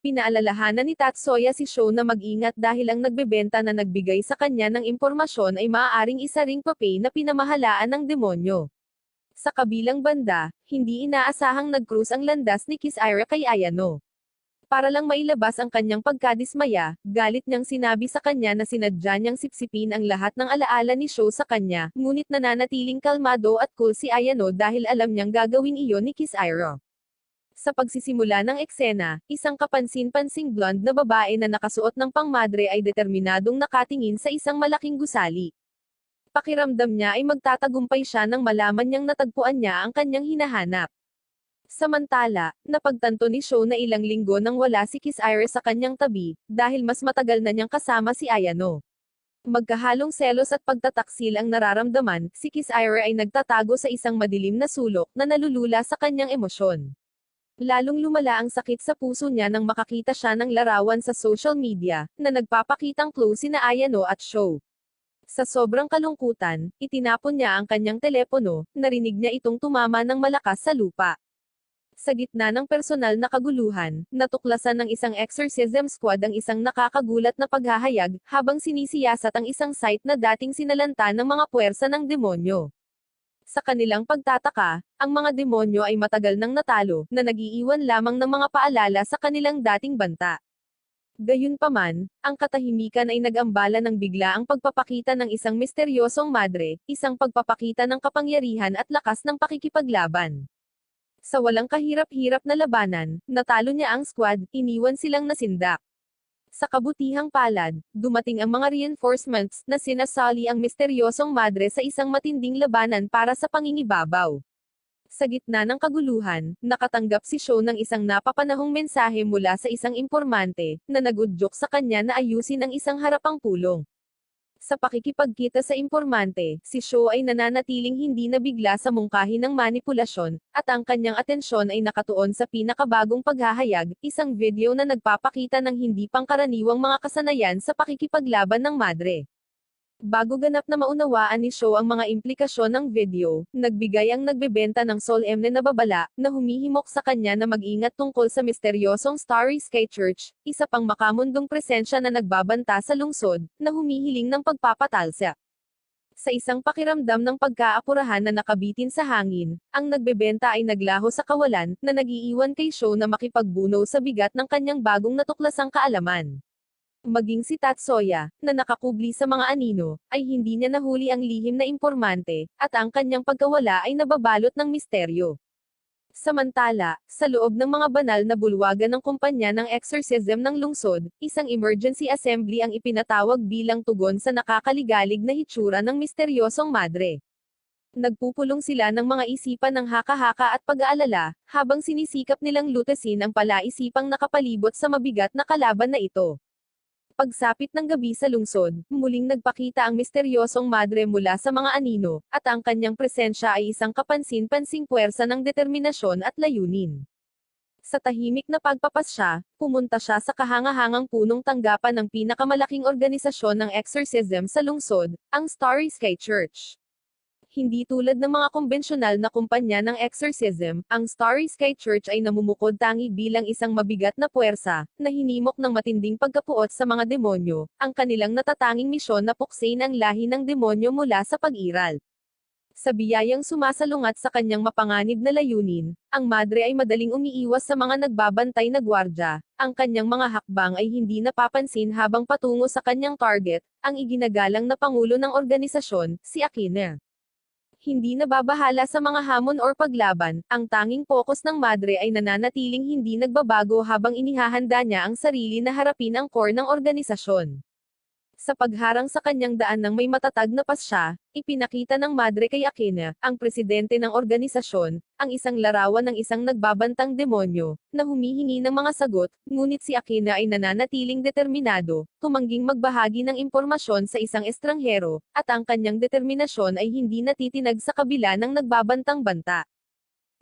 Pinaalalahanan ni Tatsuya si Sho na mag-ingat dahil ang nagbebenta na nagbigay sa kanya ng impormasyon ay maaaring isa ring papel na pinamahalaan ng demonyo. Sa kabilang banda, hindi inaasahang nag-cruise ang landas ni Kiss Irek kay Ayano. Para lang mailabas ang kanyang pagkadismaya, galit niyang sinabi sa kanya na sinadya niyang sipsipin ang lahat ng alaala ni Sho sa kanya, ngunit nananatiling kalmado at cool si Ayano dahil alam niyang gagawin iyon ni Kiss Irek. Sa pagsisimula ng eksena, isang kapansin-pansing blonde na babae na nakasuot ng pangmadre ay determinadong nakatingin sa isang malaking gusali. Pakiramdam niya ay magtatagumpay siya nang malaman niyang natagpuan niya ang kanyang hinahanap. Samantala, napagtanto ni Sho na ilang linggo nang wala si Kiss Iris sa kanyang tabi, dahil mas matagal na niyang kasama si Ayano. Magkahalong selos at pagtataksil ang nararamdaman, si Kiss Iris ay nagtatago sa isang madilim na sulok na nalulula sa kanyang emosyon. Lalong lumala ang sakit sa puso niya nang makakita siya ng larawan sa social media, na nagpapakitang close sina Ayano at Sho. Sa sobrang kalungkutan, itinapon niya ang kanyang telepono, narinig niya itong tumama ng malakas sa lupa. Sa gitna ng personal na kaguluhan, natuklasan ng isang exorcism squad ang isang nakakagulat na paghahayag, habang sinisiyasat ang isang site na dating sinalanta ng mga puwersa ng demonyo. Sa kanilang pagtataka, ang mga demonyo ay matagal nang natalo, na nag-iiwan lamang ng mga paalala sa kanilang dating banta. Gayunpaman, ang katahimikan ay nag-ambala ng bigla ang pagpapakita ng isang misteryosong madre, isang pagpapakita ng kapangyarihan at lakas ng pakikipaglaban. Sa walang kahirap-hirap na labanan, natalo niya ang squad, iniwan silang nasindak. Sa kabutihang palad, dumating ang mga reinforcements na sinasali ang misteryosong madre sa isang matinding labanan para sa pangingibabaw. Sa gitna ng kaguluhan, nakatanggap si Sho ng isang napapanahong mensahe mula sa isang impormante, na nagudyok sa kanya na ayusin ang isang harapang pulong. Sa pakikipagkita sa impormante, si Sho ay nananatiling hindi nabigla sa mungkahi ng manipulasyon, at ang kanyang atensyon ay nakatuon sa pinakabagong paghahayag, isang video na nagpapakita ng hindi pangkaraniwang mga kasanayan sa pakikipaglaban ng madre. Bago ganap na maunawaan ni Sho ang mga implikasyon ng video, nagbigay ang nagbebenta ng solemne na babala, na humihimok sa kanya na mag-ingat tungkol sa misteryosong Starry Sky Church, isa pang makamundong presensya na nagbabanta sa lungsod, na humihiling ng pagpapatalsa. Sa isang pakiramdam ng pagkaapurahan na nakabitin sa hangin, ang nagbebenta ay naglaho sa kawalan, na nag-iiwan kay Sho na makipagbuno sa bigat ng kanyang bagong natuklasang kaalaman. Maging si Tatsuya, na nakakubli sa mga anino, ay hindi niya nahuli ang lihim na impormante, at ang kanyang pagkawala ay nababalot ng misteryo. Samantala, sa loob ng mga banal na bulwagan ng kumpanya ng exorcism ng lungsod, isang emergency assembly ang ipinatawag bilang tugon sa nakakaligalig na hitsura ng misteryosong madre. Nagpupulong sila ng mga isipan ng haka-haka at pag-aalala, habang sinisikap nilang lutasin ang palaisipang nakapalibot sa mabigat na kalaban na ito. Pagsapit ng gabi sa lungsod, muling nagpakita ang misteryosong madre mula sa mga anino, at ang kanyang presensya ay isang kapansin-pansing puwersa ng determinasyon at layunin. Sa tahimik na pagpapasya, pumunta siya sa kahangahangang punong tanggapan ng pinakamalaking organisasyon ng exorcism sa lungsod, ang Starry Sky Church. Hindi tulad ng mga kumbensyonal na kumpanya ng exorcism, ang Starry Sky Church ay namumukod tangi bilang isang mabigat na puwersa, na hinimok ng matinding pagkapuot sa mga demonyo, ang kanilang natatanging misyon na puksain ang lahi ng demonyo mula sa pag-iral. Sa biyayang sumasalungat sa kanyang mapanganib na layunin, ang madre ay madaling umiiwas sa mga nagbabantay na gwardya, ang kanyang mga hakbang ay hindi napapansin habang patungo sa kanyang target, ang iginagalang na pangulo ng organisasyon, si Akina. Hindi nababahala sa mga hamon or paglaban, ang tanging pokus ng madre ay nananatiling hindi nagbabago habang inihahanda niya ang sarili na harapin ang core ng organisasyon. Sa pagharang sa kanyang daan ng may matatag na pasya, ipinakita ng madre kay Akina, ang presidente ng organisasyon, ang isang larawan ng isang nagbabantang demonyo, na humihingi ng mga sagot, ngunit si Akina ay nananatiling determinado, tumangging magbahagi ng impormasyon sa isang estranghero, at ang kanyang determinasyon ay hindi natitinag sa kabila ng nagbabantang banta.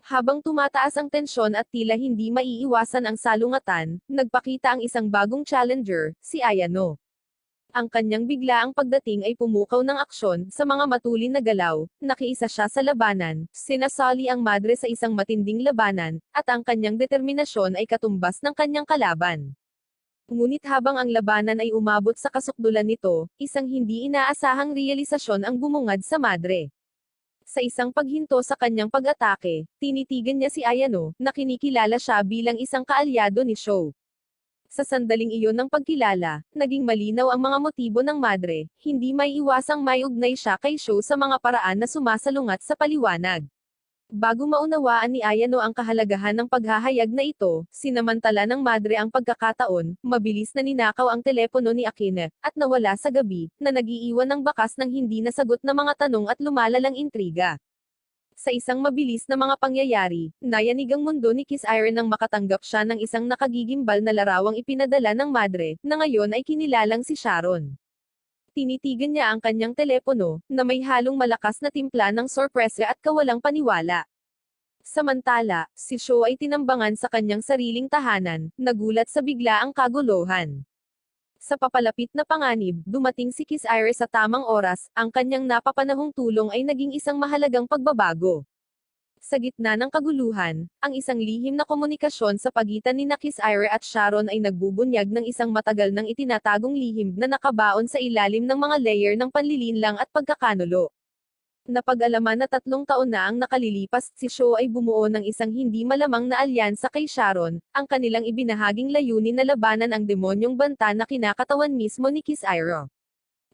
Habang tumataas ang tensyon at tila hindi maiiwasan ang salungatan, nagpakita ang isang bagong challenger, si Ayano. Ang kanyang biglaang pagdating ay pumukaw ng aksyon, sa mga matulin na galaw, nakiisa siya sa labanan, sinasali ang madre sa isang matinding labanan, at ang kanyang determinasyon ay katumbas ng kanyang kalaban. Ngunit habang ang labanan ay umabot sa kasukdulan nito, isang hindi inaasahang realisasyon ang bumungad sa madre. Sa isang paghinto sa kanyang pag-atake, tinitigan niya si Ayano, na kinikilala siya bilang isang kaalyado ni Sho. Sa sandaling iyon ng pagkilala, naging malinaw ang mga motibo ng madre, hindi may iwasang may ugnay siya kay Sho sa mga paraan na sumasalungat sa paliwanag. Bago maunawaan ni Ayano ang kahalagahan ng paghahayag na ito, sinamantala ng madre ang pagkakataon, mabilis na ninakaw ang telepono ni Akine, at nawala sa gabi, na nag-iiwan ng bakas ng hindi nasagot na mga tanong at lumalalang intriga. Sa isang mabilis na mga pangyayari, nayanig ang mundo ni Kiss Iron nang makatanggap siya ng isang nakagigimbal na larawang ipinadala ng madre, na ngayon ay kinilalang si Sharon. Tinitigan niya ang kanyang telepono, na may halong malakas na timpla ng sorpresa at kawalang paniwala. Samantala, si Sho ay tinambangan sa kanyang sariling tahanan, nagulat sa biglaang kaguluhan. Sa papalapit na panganib, dumating si Kiss Iris sa tamang oras, ang kanyang napapanahong tulong ay naging isang mahalagang pagbabago. Sa gitna ng kaguluhan, ang isang lihim na komunikasyon sa pagitan ni Kiss Iris at Sharon ay nagbubunyag ng isang matagal nang itinatagong lihim na nakabaon sa ilalim ng mga layer ng panlilinlang at pagkakanulo. Napag-alaman na 3 taon na ang nakalilipas, si Sho ay bumuo ng isang hindi malamang na alyansa kay Sharon, ang kanilang ibinahaging layunin na labanan ang demonyong banta na kinakatawan mismo ni Kiss Iris.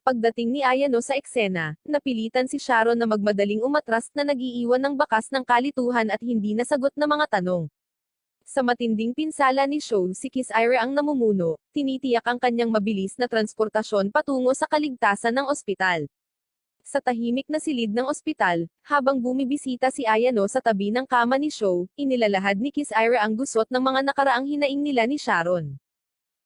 Pagdating ni Ayano sa eksena, napilitan si Sharon na magmadaling umatras na nag-iiwan ng bakas ng kalituhan at hindi nasagot na mga tanong. Sa matinding pinsala ni Sho, si Kiss Iris ang namumuno, tinitiyak ang kanyang mabilis na transportasyon patungo sa kaligtasan ng ospital. Sa tahimik na silid ng ospital, habang bumibisita si Ayano sa tabi ng kama ni Sho, inilalahad ni Kiss Iris ang gusot ng mga nakaraang hinaing nila ni Sharon.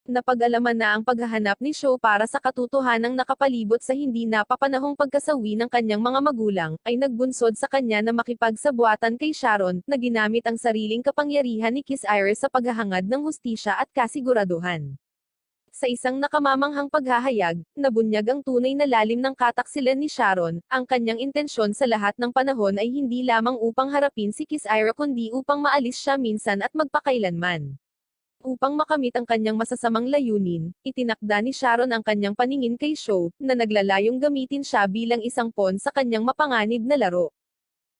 Napag-alaman na ang paghahanap ni Sho para sa katotohanang nakapalibot sa hindi napapanahong pagkasawi ng kanyang mga magulang, ay nagbunsod sa kanya na makipagsabuatan kay Sharon, na ginamit ang sariling kapangyarihan ni Kiss Iris sa paghahangad ng hustisya at kasiguraduhan. Sa isang nakamamanghang paghahayag, nabunyag ang tunay na lalim ng kataksilan ni Sharon, ang kanyang intensyon sa lahat ng panahon ay hindi lamang upang harapin si Kiss Iris kundi upang maalis siya minsan at magpakailanman. Upang makamit ang kanyang masasamang layunin, itinakda ni Sharon ang kanyang paningin kay Sho, na naglalayong gamitin siya bilang isang pawn sa kanyang mapanganib na laro.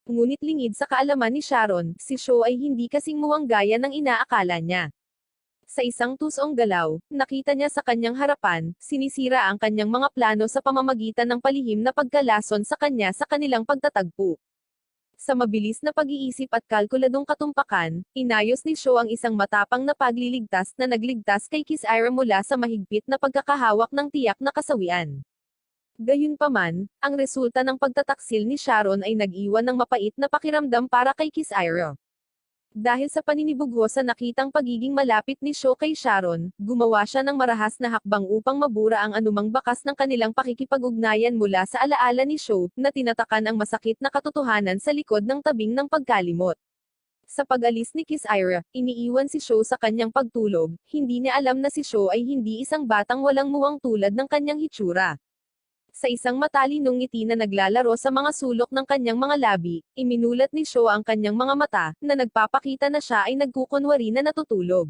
Ngunit lingid sa kaalaman ni Sharon, si Sho ay hindi kasing muwang gaya ng inaakala niya. Sa isang tusong galaw, nakita niya sa kanyang harapan, sinisira ang kanyang mga plano sa pamamagitan ng palihim na pagkalason sa kanya sa kanilang pagtatagpo. Sa mabilis na pag-iisip at kalkuladong katumpakan, inayos ni Sho ang isang matapang na pagliligtas na nagligtas kay Kiss Iris mula sa mahigpit na pagkakahawak ng tiyak na kasawian. Gayunpaman, ang resulta ng pagtataksil ni Sharon ay nag-iwan ng mapait na pakiramdam para kay Kiss Iris. Dahil sa paninibugho sa nakitang pagiging malapit ni Sho kay Sharon, gumawa siya ng marahas na hakbang upang mabura ang anumang bakas ng kanilang pakikipag-ugnayan mula sa alaala ni Sho, na tinatakan ang masakit na katotohanan sa likod ng tabing ng pagkalimot. Sa pag-alis ni Kiss Iris, iniiwan si Sho sa kanyang pagtulog, hindi niya alam na si Sho ay hindi isang batang walang muwang tulad ng kanyang hitsura. Sa isang matalinong ngiti na naglalaro sa mga sulok ng kanyang mga labi, iminulat ni Sho ang kanyang mga mata, na nagpapakita na siya ay nagkukunwari na natutulog.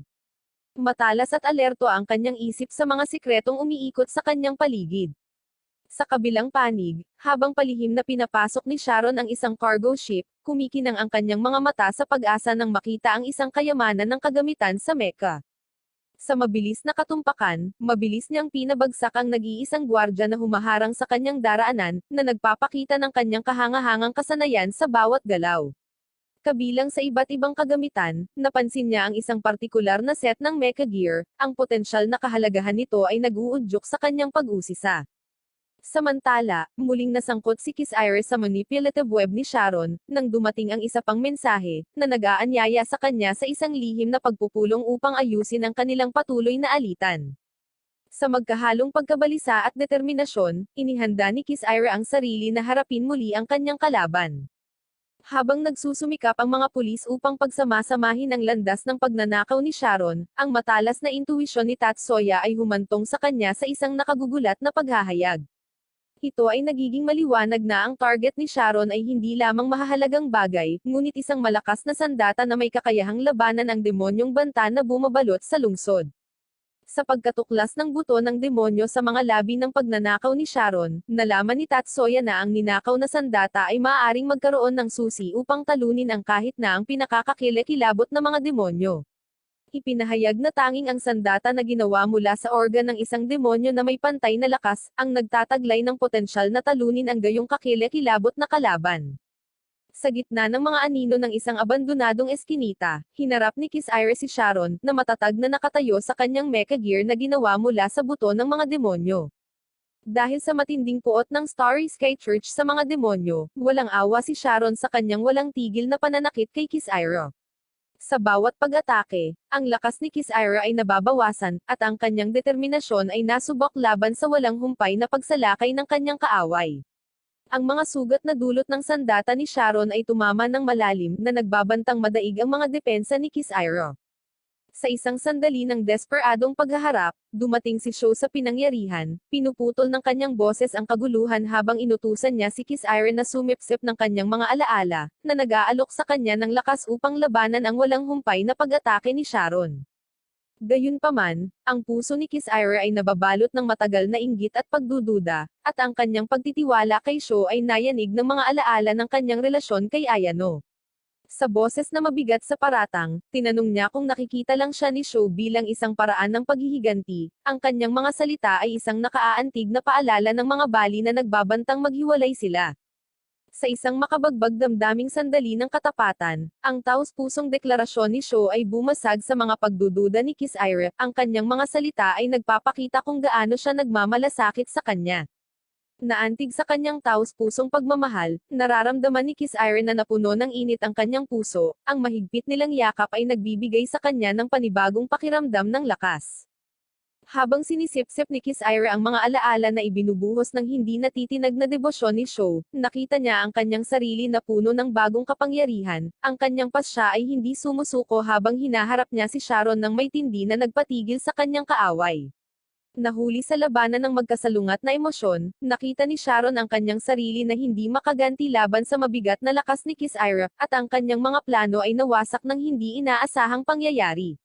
Matalas at alerto ang kanyang isip sa mga sikretong umiikot sa kanyang paligid. Sa kabilang panig, habang palihim na pinapasok ni Sharon ang isang cargo ship, kumikinang ang kanyang mga mata sa pag-asa nang makita ang isang kayamanan ng kagamitan sa Mecca. Sa mabilis na katumpakan, mabilis niyang pinabagsak ang nag-iisang gwardya na humaharang sa kanyang daraanan, na nagpapakita ng kanyang kahangahangang kasanayan sa bawat galaw. Kabilang sa iba't ibang kagamitan, napansin niya ang isang partikular na set ng mecha gear, ang potensyal na kahalagahan nito ay nag-uudyok sa kanyang pag-usisa. Samantala, muling nasangkot si Kiss Iris sa manipulative web ni Sharon, nang dumating ang isa pang mensahe, na nag-aanyaya sa kanya sa isang lihim na pagpupulong upang ayusin ang kanilang patuloy na alitan. Sa magkahalong pagkabalisa at determinasyon, inihanda ni Kiss Iris ang sarili na harapin muli ang kanyang kalaban. Habang nagsusumikap ang mga pulis upang pagsamasamahin ang landas ng pagnanakaw ni Sharon, ang matalas na intuwisyon ni Tatsuya ay humantong sa kanya sa isang nakagugulat na paghahayag. Ito ay nagiging maliwanag na ang target ni Sharon ay hindi lamang mahahalagang bagay, ngunit isang malakas na sandata na may kakayahang labanan ang demonyong banta na bumabalot sa lungsod. Sa pagkatuklas ng buto ng demonyo sa mga labi ng pagnanakaw ni Sharon, nalaman ni Tatsuya na ang ninakaw na sandata ay maaaring magkaroon ng susi upang talunin ang kahit na ang pinakakakilakilabot na mga demonyo. Ipinahayag na tanging ang sandata na ginawa mula sa organ ng isang demonyo na may pantay na lakas, ang nagtataglay ng potensyal na talunin ang gayong kakilakilabot na kalaban. Sa gitna ng mga anino ng isang abandonadong eskinita, hinarap ni Kiss Ira si Sharon, na matatag na nakatayo sa kanyang mecha gear na ginawa mula sa buto ng mga demonyo. Dahil sa matinding puot ng Starry Sky Church sa mga demonyo, walang awa si Sharon sa kanyang walang tigil na pananakit kay Kiss Ira. Sa bawat pag-atake, ang lakas ni Kiss Ira ay nababawasan, at ang kanyang determinasyon ay nasubok laban sa walang humpay na pagsalakay ng kanyang kaaway. Ang mga sugat na dulot ng sandata ni Sharon ay tumama ng malalim na nagbabantang madaig ang mga depensa ni Kiss Ira. Sa isang sandali ng desperadong paghaharap, dumating si Sho sa pinangyarihan, pinuputol ng kanyang boses ang kaguluhan habang inutusan niya si Kiss Ira na sumipsip ng kanyang mga alaala, na nag-aalok sa kanya ng lakas upang labanan ang walang humpay na pag-atake ni Sharon. Gayunpaman, ang puso ni Kiss Ira ay nababalot ng matagal na inggit at pagdududa, at ang kanyang pagtitiwala kay Sho ay nayanig ng mga alaala ng kanyang relasyon kay Ayano. Sa boses na mabigat sa paratang, tinanong niya kung nakikita lang siya ni Sho bilang isang paraan ng paghihiganti. Ang kanyang mga salita ay isang nakaaantig na paalala ng mga bali na nagbabantang maghiwalay sila. Sa isang makabagbag damdaming sandali ng katapatan, ang taos-pusong deklarasyon ni Sho ay bumasag sa mga pagdududa ni Kiss Ira. Ang kanyang mga salita ay nagpapakita kung gaano siya nagmamalasakit sa kanya. Naantig sa kanyang taos-pusong pagmamahal, nararamdaman ni Kiss Ira na napuno ng init ang kanyang puso. Ang mahigpit nilang yakap ay nagbibigay sa kanya ng panibagong pakiramdam ng lakas. Habang sinisipsip ni Kiss Ira ang mga alaala na ibinubuhos ng hindi natitinag na debosyon ni Sho, nakita niya ang kanyang sarili na puno ng bagong kapangyarihan. Ang kanyang pasya ay hindi sumusuko habang hinaharap niya si Sharon ng may tindi na nagpatigil sa kanyang kaaway. Nahuli sa labanan ng magkasalungat na emosyon, nakita ni Sharon ang kanyang sarili na hindi makaganti laban sa mabigat na lakas ni Kiss Ira, at ang kanyang mga plano ay nawasak ng hindi inaasahang pangyayari.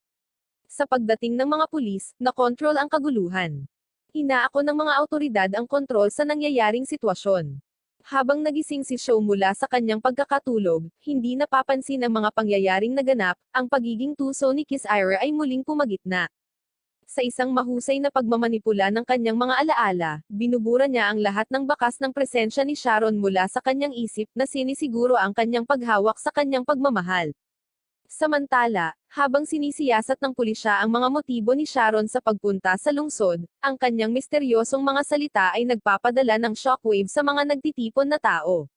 Sa pagdating ng mga pulis, nakontrol ang kaguluhan. Inaako ng mga awtoridad ang kontrol sa nangyayaring sitwasyon. Habang nagising si Sho mula sa kanyang pagkakatulog, hindi napapansin ang mga pangyayaring naganap. Ang pagiging tuso ni Kiss Ira ay muling pumagitna. Sa isang mahusay na pagmamanipula ng kanyang mga alaala, binubura niya ang lahat ng bakas ng presensya ni Sharon mula sa kanyang isip na sinisiguro ang kanyang paghawak sa kanyang pagmamahal. Samantala, habang sinisiyasat ng pulisya ang mga motibo ni Sharon sa pagpunta sa lungsod, ang kanyang misteryosong mga salita ay nagpapadala ng shockwave sa mga nagtitipon na tao.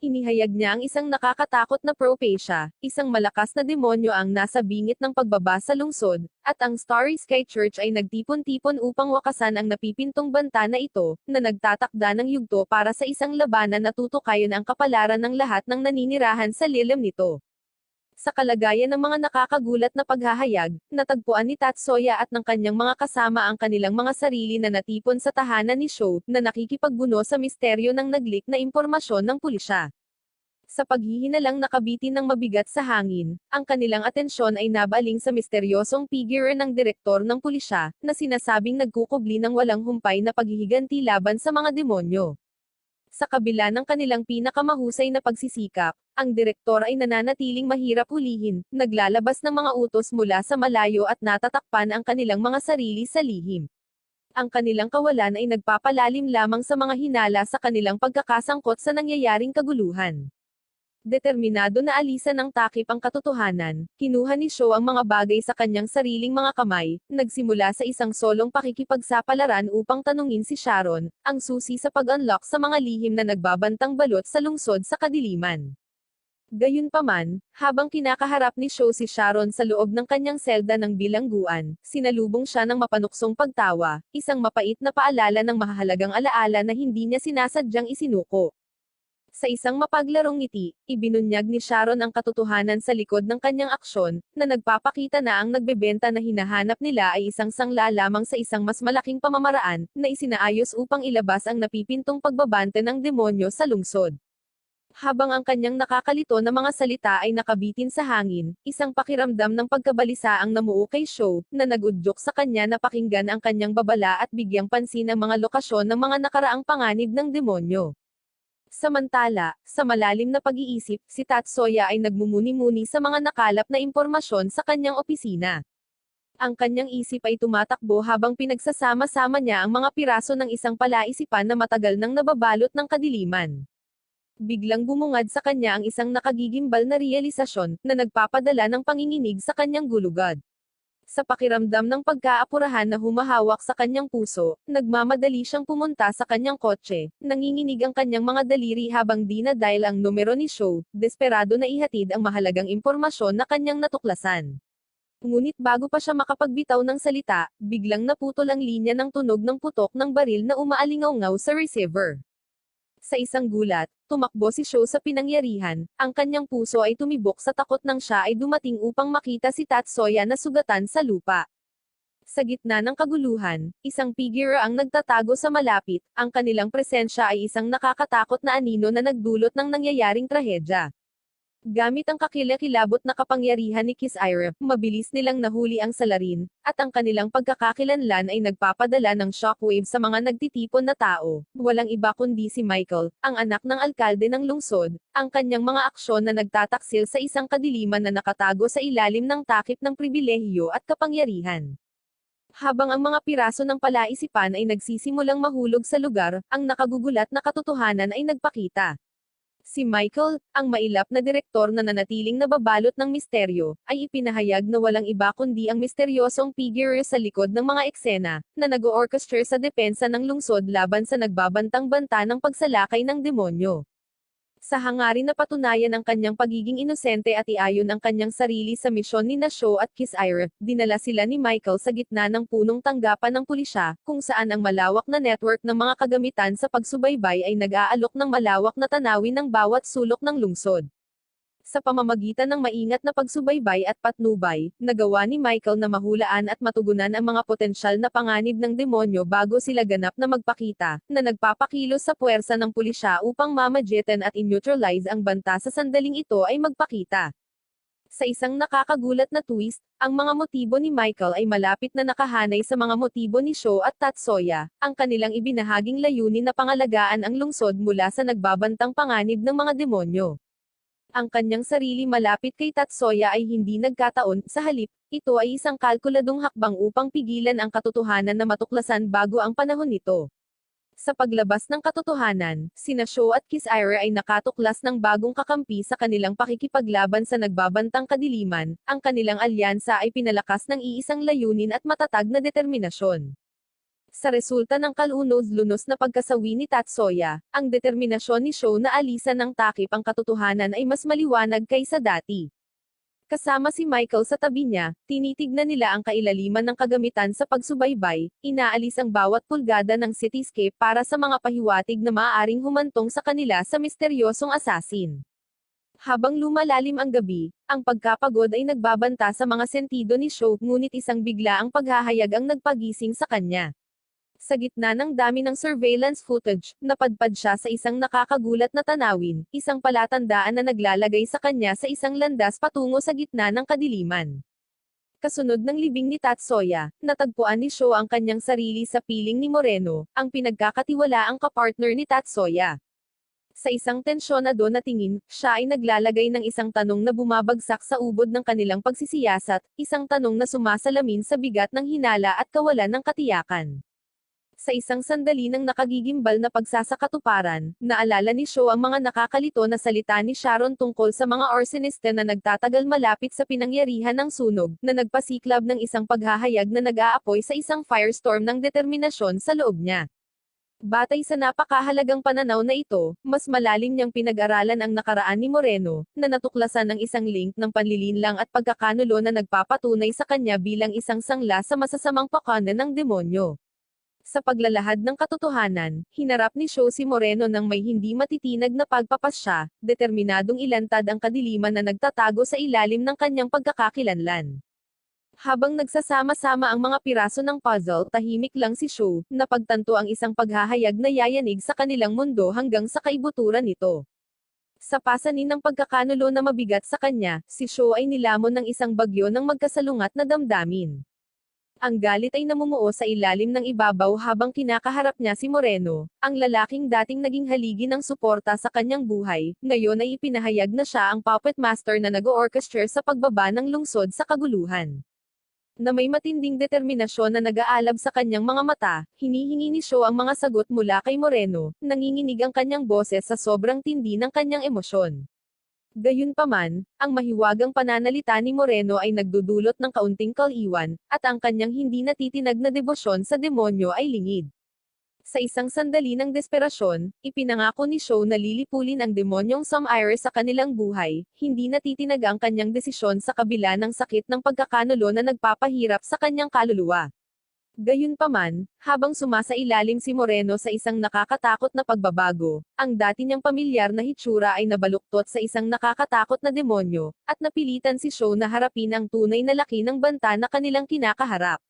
Inihayag niya ang isang nakakatakot na propesya, isang malakas na demonyo ang nasa bingit ng pagbaba sa lungsod, at ang Starry Sky Church ay nagtipon-tipon upang wakasan ang napipintong banta na ito, na nagtatakda ng yugto para sa isang labanan na tutukayin ang kapalaran ng lahat ng naninirahan sa lilim nito. Sa kalagayan ng mga nakakagulat na paghahayag, natagpuan ni Tatsuya at ng kanyang mga kasama ang kanilang mga sarili na natipon sa tahanan ni Sho, na nakikipagbuno sa misteryo ng naglik na impormasyon ng pulisya. Sa paghihinalang nakabitin ng mabigat sa hangin, ang kanilang atensyon ay nabaling sa misteryosong figure ng direktor ng pulisya, na sinasabing nagkukubli ng walang humpay na paghihiganti laban sa mga demonyo. Sa kabila ng kanilang pinakamahusay na pagsisikap, ang direktor ay nananatiling mahirap hulihin, naglalabas ng mga utos mula sa malayo at natatakpan ang kanilang mga sarili sa lihim. Ang kanilang kawalan ay nagpapalalim lamang sa mga hinala sa kanilang pagkakasangkot sa nangyayaring kaguluhan. Determinado na alisan ng takip ang katotohanan, kinuha ni Sho ang mga bagay sa kanyang sariling mga kamay, nagsimula sa isang solong pakikipagsapalaran upang tanungin si Sharon, ang susi sa pag-unlock sa mga lihim na nagbabantang balot sa lungsod sa kadiliman. Gayunpaman, habang kinakaharap ni Sho si Sharon sa loob ng kanyang selda ng bilangguan, sinalubong siya ng mapanuksong pagtawa, isang mapait na paalala ng mahahalagang alaala na hindi niya sinasadyang isinuko. Sa isang mapaglarong ngiti, ibinunyag ni Sharon ang katotohanan sa likod ng kanyang aksyon, na nagpapakita na ang nagbebenta na hinahanap nila ay isang sangla lamang sa isang mas malaking pamamaraan, na isinaayos upang ilabas ang napipintong pagbabante ng demonyo sa lungsod. Habang ang kanyang nakakalito na mga salita ay nakabitin sa hangin, isang pakiramdam ng pagkabalisa ang namuo kay Sho, na nagudyok sa kanya na pakinggan ang kanyang babala at bigyang pansin ang mga lokasyon ng mga nakaraang panganib ng demonyo. Samantala, sa malalim na pag-iisip, si Tatsuya ay nagmumuni-muni sa mga nakalap na impormasyon sa kanyang opisina. Ang kanyang isip ay tumatakbo habang pinagsasama-sama niya ang mga piraso ng isang palaisipan na matagal nang nababalot ng kadiliman. Biglang bumungad sa kanya ang isang nakagigimbal na realisasyon, na nagpapadala ng panginginig sa kanyang gulugad. Sa pakiramdam ng pagkaapurahan na humahawak sa kanyang puso, nagmamadali siyang pumunta sa kanyang kotse, nanginginig ang kanyang mga daliri habang dinadial ang numero ni Shaw, desperado na ihatid ang mahalagang impormasyon na kanyang natuklasan. Ngunit bago pa siya makapagbitaw ng salita, biglang naputol ang linya ng tunog ng putok ng baril na umaalingaw-ngaw sa receiver. Sa isang gulat, tumakbo si Shaw sa pinangyarihan, ang kanyang puso ay tumibok sa takot nang siya ay dumating upang makita si Tatsuya na sugatan sa lupa. Sa gitna ng kaguluhan, isang figure ang nagtatago sa malapit, ang kanilang presensya ay isang nakakatakot na anino na nagdulot ng nangyayaring trahedya. Gamit ang kakilakilabot na kapangyarihan ni Kiss-Ira, mabilis nilang nahuli ang salarin, at ang kanilang pagkakakilanlan ay nagpapadala ng shockwave sa mga nagtitipon na tao. Walang iba kundi si Michael, ang anak ng alkalde ng lungsod, ang kanyang mga aksyon na nagtataksil sa isang kadiliman na nakatago sa ilalim ng takip ng pribilehiyo at kapangyarihan. Habang ang mga piraso ng palaisipan ay nagsisimulang mahulog sa lugar, ang nakagugulat na katotohanan ay nagpakita. Si Michael, ang mailap na direktor na nanatiling nababalot ng misteryo, ay ipinahayag na walang iba kundi ang misteryosong figure sa likod ng mga eksena, na nag-o-orchestra sa depensa ng lungsod laban sa nagbabantang banta ng pagsalakay ng demonyo. Sa hangarin na patunayan ang kanyang pagiging inosente at iayon ang kanyang sarili sa misyon ni Shaw at Kiss-Ira, dinala sila ni Michael sa gitna ng punong tanggapan ng pulisya, kung saan ang malawak na network ng mga kagamitan sa pagsubaybay ay nag-aalok ng malawak na tanawin ng bawat sulok ng lungsod. Sa pamamagitan ng maingat na pagsubaybay at patnubay, nagawa ni Michael na mahulaan at matugunan ang mga potensyal na panganib ng demonyo bago sila ganap na magpakita, na nagpapakilos sa puwersa ng pulisya upang mamagitan at in-neutralize ang banta sa sandaling ito ay magpakita. Sa isang nakakagulat na twist, ang mga motibo ni Michael ay malapit na nakahanay sa mga motibo ni Shaw at Tatsuya, ang kanilang ibinahaging layunin na pangalagaan ang lungsod mula sa nagbabantang panganib ng mga demonyo. Ang kanyang sarili malapit kay Tatsuya ay hindi nagkataon, sa halip, ito ay isang kalkuladong hakbang upang pigilan ang katotohanan na matuklasan bago ang panahon nito. Sa paglabas ng katotohanan, sina Shaw at Kiss-Ira ay nakatuklas ng bagong kakampi sa kanilang pakikipaglaban sa nagbabantang kadiliman, ang kanilang alyansa ay pinalakas ng iisang layunin at matatag na determinasyon. Sa resulta ng kalunos-lunos na pagkasawi ni Tatsuya, ang determinasyon ni Shaw na alisan ng takip ang katotohanan ay mas maliwanag kaysa dati. Kasama si Michael sa tabi niya, tinitignan nila ang kailaliman ng kagamitan sa pagsubaybay, inaalis ang bawat pulgada ng cityscape para sa mga pahiwatig na maaaring humantong sa kanila sa misteryosong assassin. Habang lumalalim ang gabi, ang pagkapagod ay nagbabanta sa mga sentido ni Shaw, ngunit isang bigla ang paghahayag ang nagpagising sa kanya. Sa gitna ng dami ng surveillance footage, napadpad siya sa isang nakakagulat na tanawin, isang palatandaan na naglalagay sa kanya sa isang landas patungo sa gitna ng kadiliman. Kasunod ng libing ni Tatsuya, natagpuan ni Shaw ang kanyang sarili sa piling ni Moreno, ang pinagkakatiwalaang kapartner ni Tatsuya. Sa isang tensyonado na tingin, siya ay naglalagay ng isang tanong na bumabagsak sa ubod ng kanilang pagsisiyasat, isang tanong na sumasalamin sa bigat ng hinala at kawalan ng katiyakan. Sa isang sandali ng nakagigimbal na pagsasakatuparan, naalala ni Shaw ang mga nakakalito na salita ni Sharon tungkol sa mga arsonista na nagtatagal malapit sa pinangyarihan ng sunog, na nagpasiklab ng isang paghahayag na nag-aapoy sa isang firestorm ng determinasyon sa loob niya. Batay sa napakahalagang pananaw na ito, mas malalim niyang pinag-aralan ang nakaraan ni Moreno, na natuklasan ng isang link ng panlilinlang at pagkakanulo na nagpapatunay sa kanya bilang isang sangla sa masasamang pakanan ng demonyo. Sa paglalahad ng katotohanan, hinarap ni Shaw si Moreno ng may hindi matitinag na pagpapasya, determinadong ilantad ang kadiliman na nagtatago sa ilalim ng kanyang pagkakakilanlan. Habang nagsasama-sama ang mga piraso ng puzzle, tahimik lang si Shaw, napagtanto ang isang paghahayag na yayanig sa kanilang mundo hanggang sa kaibuturan nito. Sa pasanin ng pagkakanulo na mabigat sa kanya, si Shaw ay nilamon ng isang bagyo ng magkasalungat na damdamin. Ang galit ay namumuo sa ilalim ng ibabaw habang kinakaharap niya si Moreno, ang lalaking dating naging haligi ng suporta sa kanyang buhay, ngayon ay ipinahayag na siya ang puppet master na nag-o-orchestra sa pagbaba ng lungsod sa kaguluhan. na may matinding determinasyon na nag-aalab sa kanyang mga mata, hinihingi ni Sho ang mga sagot mula kay Moreno, nanginginig ang kanyang boses sa sobrang tindi ng kanyang emosyon. Gayunpaman, ang mahiwagang pananalita ni Moreno ay nagdudulot ng kaunting kaliwan, at ang kanyang hindi natitinag na debosyon sa demonyo ay lingid. Sa isang sandali ng desperasyon, ipinangako ni Sho na lilipulin ang demonyong Sumire sa kanilang buhay, hindi natitinag ang kanyang desisyon sa kabila ng sakit ng pagkakanulo na nagpapahirap sa kanyang kaluluwa. Gayunpaman, habang sumasailalim si Moreno sa isang nakakatakot na pagbabago, ang dati niyang pamilyar na hitsura ay nabaluktot sa isang nakakatakot na demonyo, at napilitan si Sho na harapin ang tunay na laki ng banta na kanilang kinakaharap.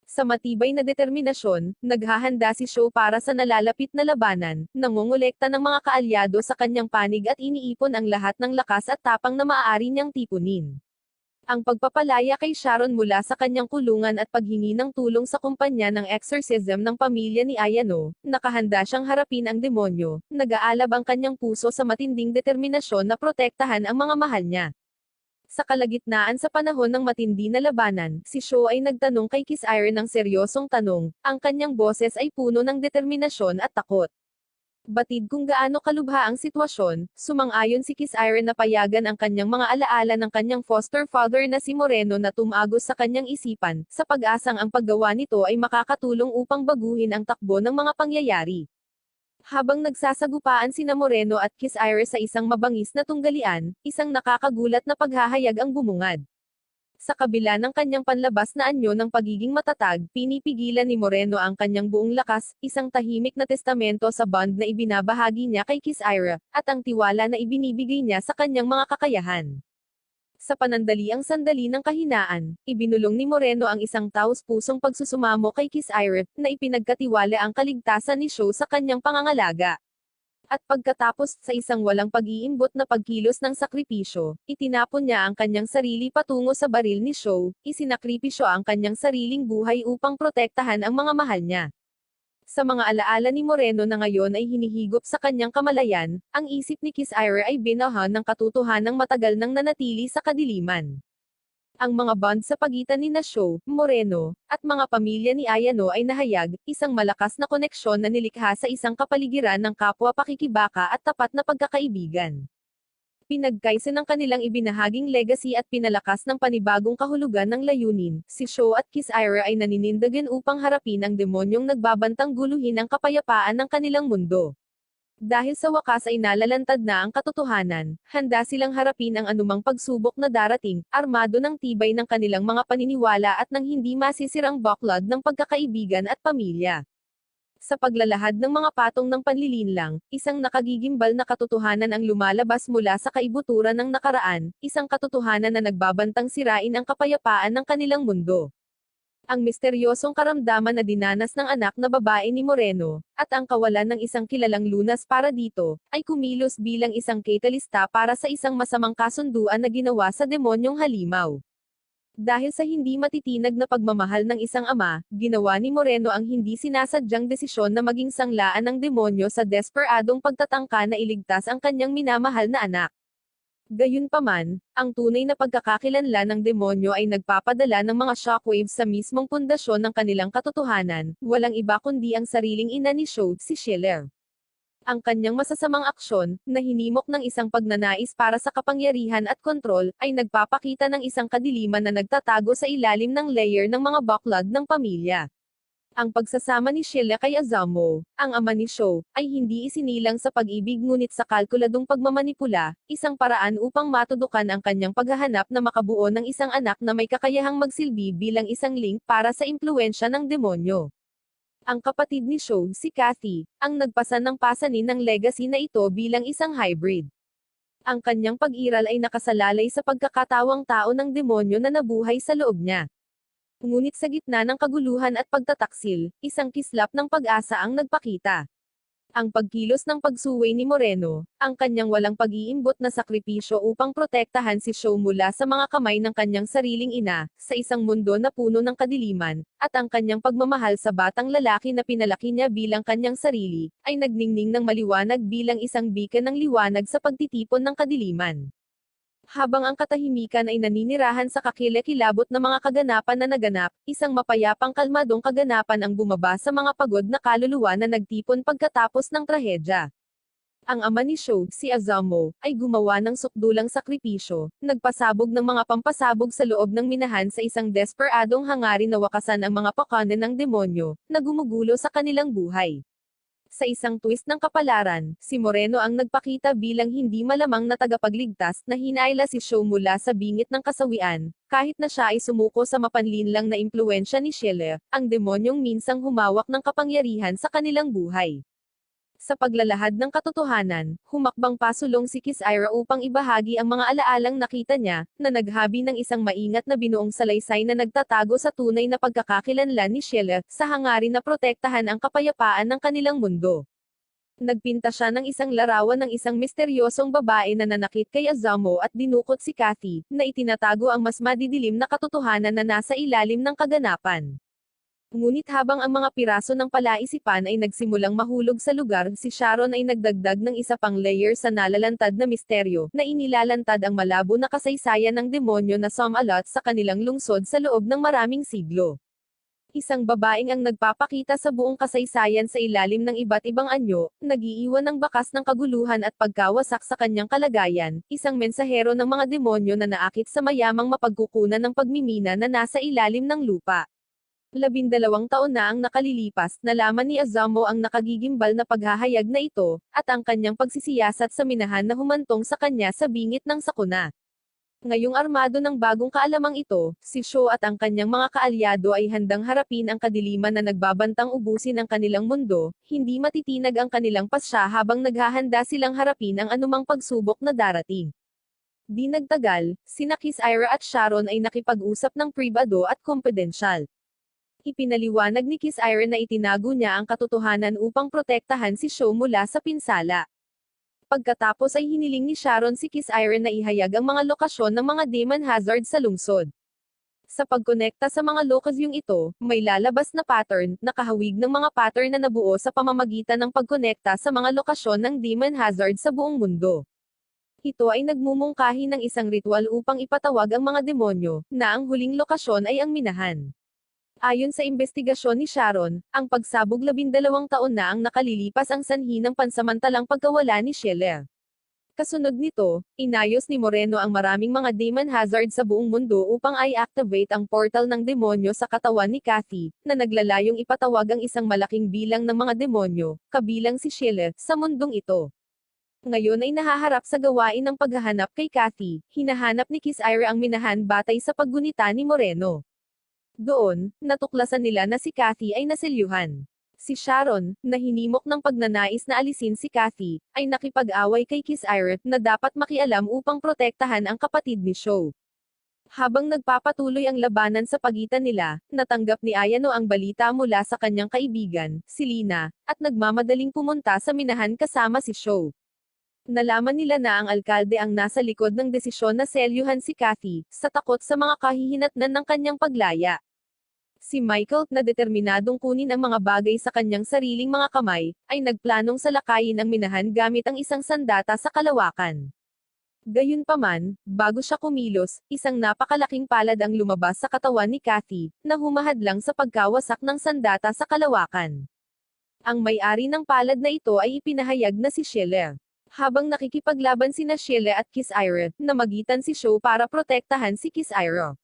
Sa matibay na determinasyon, naghahanda si Sho para sa nalalapit na labanan, nangongolekta ng mga kaalyado sa kanyang panig at iniipon ang lahat ng lakas at tapang na maaari niyang tipunin. Ang pagpapalaya kay Sharon mula sa kanyang kulungan at paghingi ng tulong sa kumpanya ng exorcism ng pamilya ni Ayano, nakahanda siyang harapin ang demonyo, nag-aalab ang kanyang puso sa matinding determinasyon na protektahan ang mga mahal niya. Sa kalagitnaan sa panahon ng matindi na labanan, si Sho ay nagtanong kay Kiss-Ire ng seryosong tanong, ang kanyang boses ay puno ng determinasyon at takot. Batid kung gaano kalubha ang sitwasyon, sumang-ayon si Kiss-Ire na payagan ang kanyang mga alaala ng kanyang foster father na si Moreno na tumagos sa kanyang isipan, sa pag-asang ang paggawa nito ay makakatulong upang baguhin ang takbo ng mga pangyayari. Habang nagsasagupaan sina Moreno at Kiss-Ire sa isang mabangis na tunggalian, isang nakakagulat na paghahayag ang bumungad. Sa kabila ng kanyang panlabas na anyo ng pagiging matatag, pinipigilan ni Moreno ang kanyang buong lakas, isang tahimik na testamento sa bond na ibinabahagi niya kay Kiss-Ire, at ang tiwala na ibinibigay niya sa kanyang mga kakayahan. Sa panandaliang sandali ng kahinaan, ibinulong ni Moreno ang isang taos-pusong pagsusumamo kay Kiss-Ire, na ipinagkatiwala ang kaligtasan ni Sho sa kanyang pangangalaga. At pagkatapos sa isang walang pag-iimbot na pagkilos ng sakripisyo, itinapon niya ang kanyang sarili patungo sa baril ni Sho, isinakripisyo ang kanyang sariling buhay upang protektahan ang mga mahal niya. Sa mga alaala ni Moreno na ngayon ay hinihigop sa kanyang kamalayan, ang isip ni Kiss-Ire ay binahan ng katotohanang matagal nang nanatili sa kadiliman. Ang mga bond sa pagitan ni Sho, Moreno, at mga pamilya ni Ayano ay nahayag, isang malakas na koneksyon na nilikha sa isang kapaligiran ng kapwa pakikibaka at tapat na pagkakaibigan. Pinagkaisa ng kanilang ibinahaging legacy at pinalakas ng panibagong kahulugan ng layunin, si Sho at Kiss-Ire ay naninindigan upang harapin ang demonyong nagbabantang guluhin ang kapayapaan ng kanilang mundo. Dahil sa wakas ay nalalantad na ang katotohanan, handa silang harapin ang anumang pagsubok na darating, armado ng tibay ng kanilang mga paniniwala at ng hindi masisirang baklod ng pagkakaibigan at pamilya. Sa paglalahad ng mga patong ng panlilinlang, isang nakagigimbal na katotohanan ang lumalabas mula sa kaibuturan ng nakaraan, isang katotohanan na nagbabantang sirain ang kapayapaan ng kanilang mundo. Ang misteryosong karamdaman na dinanas ng anak na babae ni Moreno, at ang kawalan ng isang kilalang lunas para dito, ay kumilos bilang isang catalysta para sa isang masamang kasunduan na ginawa sa demonyong halimaw. Dahil sa hindi matitinag na pagmamahal ng isang ama, ginawa ni Moreno ang hindi sinasadyang desisyon na maging sanglaan ng demonyo sa desperadong pagtatangka na iligtas ang kanyang minamahal na anak. Gayunpaman, ang tunay na pagkakakilanlan ng demonyo ay nagpapadala ng mga shockwaves sa mismong pundasyon ng kanilang katotohanan, walang iba kundi ang sariling ina ni Sho, si Schiller. Ang kanyang masasamang aksyon, na hinimok ng isang pagnanais para sa kapangyarihan at kontrol, ay nagpapakita ng isang kadiliman na nagtatago sa ilalim ng layer ng mga baklod ng pamilya. Ang pagsasama ni Sheila kay Azamo, ang ama ni Sho, ay hindi isinilang sa pag-ibig ngunit sa kalkuladong pagmamanipula, isang paraan upang matudukan ang kanyang paghahanap na makabuo ng isang anak na may kakayahang magsilbi bilang isang link para sa impluwensya ng demonyo. Ang kapatid ni Sho, si Kathy, ang nagpasan ng pasanin ng legacy na ito bilang isang hybrid. Ang kanyang pag-iral ay nakasalalay sa pagkakatawang tao ng demonyo na nabuhay sa loob niya. Ngunit sa gitna ng kaguluhan at pagtataksil, isang kislap ng pag-asa ang nagpakita. Ang pagkilos ng pagsuway ni Moreno, ang kanyang walang pag-iimbot na sakripisyo upang protektahan si Sho mula sa mga kamay ng kanyang sariling ina, sa isang mundo na puno ng kadiliman, at ang kanyang pagmamahal sa batang lalaki na pinalaki niya bilang kanyang sarili, ay nagningning ng maliwanag bilang isang beacon ng liwanag sa pagtitipon ng kadiliman. Habang ang katahimikan ay naninirahan sa kakilakilabot na mga kaganapan na naganap, isang mapayapang kalmadong kaganapan ang bumaba sa mga pagod na kaluluwa na nagtipon pagkatapos ng trahedya. Ang ama ni Sho, si Azamo, ay gumawa ng sukdulang sakripisyo, nagpasabog ng mga pampasabog sa loob ng minahan sa isang desperadong hangarin na wakasan ang mga pakane ng demonyo, na gumugulo sa kanilang buhay. Sa isang twist ng kapalaran, si Moreno ang nagpakita bilang hindi malamang na tagapagligtas na hinayla si Sho mula sa bingit ng kasawian, kahit na siya ay sumuko sa mapanlinlang na impluwensya ni Shelle, ang demonyong minsang humawak ng kapangyarihan sa kanilang buhay. Sa paglalahad ng katotohanan, humakbang pasulong si Kiss Ira upang ibahagi ang mga alaalang nakita niya, na naghabi ng isang maingat na binuong salaysay na nagtatago sa tunay na pagkakakilanlan ni Shelle, sa hangarin na protektahan ang kapayapaan ng kanilang mundo. Nagpinta siya ng isang larawan ng isang misteryosong babae na nanakit kay Azamo at dinukot si Kathy, na itinatago ang mas madidilim na katotohanan na nasa ilalim ng kaganapan. Ngunit habang ang mga piraso ng palaisipan ay nagsimulang mahulog sa lugar, si Sharon ay nagdagdag ng isa pang layer sa nalalantad na misteryo, na inilalantad ang malabo na kasaysayan ng demonyo na sumalot sa kanilang lungsod sa loob ng maraming siglo. Isang babaeng ang nagpapakita sa buong kasaysayan sa ilalim ng iba't ibang anyo, nag-iiwan ng bakas ng kaguluhan at pagkawasak sa kanyang kalagayan, isang mensahero ng mga demonyo na naakit sa mayamang mapagkukunan ng pagmimina na nasa ilalim ng lupa. 12 taon na ang nakalilipas, nalaman ni Azamo ang nakagigimbal na paghahayag na ito, at ang kanyang pagsisiyasat sa minahan na humantong sa kanya sa bingit ng sakuna. Ngayong armado ng bagong kaalamang ito, si Sho at ang kanyang mga kaalyado ay handang harapin ang kadiliman na nagbabantang ubusin ang kanilang mundo, hindi matitinag ang kanilang pasya habang naghahanda silang harapin ang anumang pagsubok na darating. Di nagtagal, sina Kiss Ira at Sharon ay nakipag-usap ng pribado at kompedensyal. Ipinaliwanag ni Kiss Ira na itinago niya ang katotohanan upang protektahan si Sho mula sa pinsala. Pagkatapos ay hiniling ni Sharon si Kiss Ira na ihayag ang mga lokasyon ng mga demon hazard sa lungsod. Sa pagkonekta sa mga lokasyong ito, may lalabas na pattern, nakahawig ng mga pattern na nabuo sa pamamagitan ng pagkonekta sa mga lokasyon ng demon hazard sa buong mundo. Ito ay nagmumungkahi ng isang ritual upang ipatawag ang mga demonyo, na ang huling lokasyon ay ang minahan. Ayon sa investigasyon ni Sharon, ang pagsabog 12 taon na ang nakalilipas ang sanhi ng pansamantalang pagkawala ni Shelle. Kasunod nito, inayos ni Moreno ang maraming mga demon hazard sa buong mundo upang i-activate ang portal ng demonyo sa katawan ni Kathy, na naglalayong ipatawag ang isang malaking bilang ng mga demonyo, kabilang si Shelle, sa mundong ito. Ngayon ay nahaharap sa gawain ng paghahanap kay Kathy, hinahanap ni Kiss Ira ang minahan batay sa paggunita ni Moreno. Doon, natuklasan nila na si Kathy ay naselyuhan. Si Sharon, na hinimok ng pagnanais na alisin si Kathy, ay nakipag-away kay Kiss Ira, na dapat makialam upang protektahan ang kapatid ni Sho. Habang nagpapatuloy ang labanan sa pagitan nila, natanggap ni Ayano ang balita mula sa kanyang kaibigan, si Lina, at nagmamadaling pumunta sa minahan kasama si Sho. Nalaman nila na ang alkalde ang nasa likod ng desisyon na selyuhan si Kathy, sa takot sa mga kahihinatnan ng kanyang paglaya. Si Michael, na determinadong kunin ang mga bagay sa kanyang sariling mga kamay, ay nagplanong salakayin ang minahan gamit ang isang sandata sa kalawakan. Gayunpaman, bago siya kumilos, isang napakalaking palad ang lumabas sa katawan ni Kathy, na humahadlang sa pagkawasak ng sandata sa kalawakan. Ang may-ari ng palad na ito ay ipinahayag na si Shelle. Habang nakikipaglaban sina Shelle at Kiss Ira, namagitan si Sho para protektahan si Kiss Ira.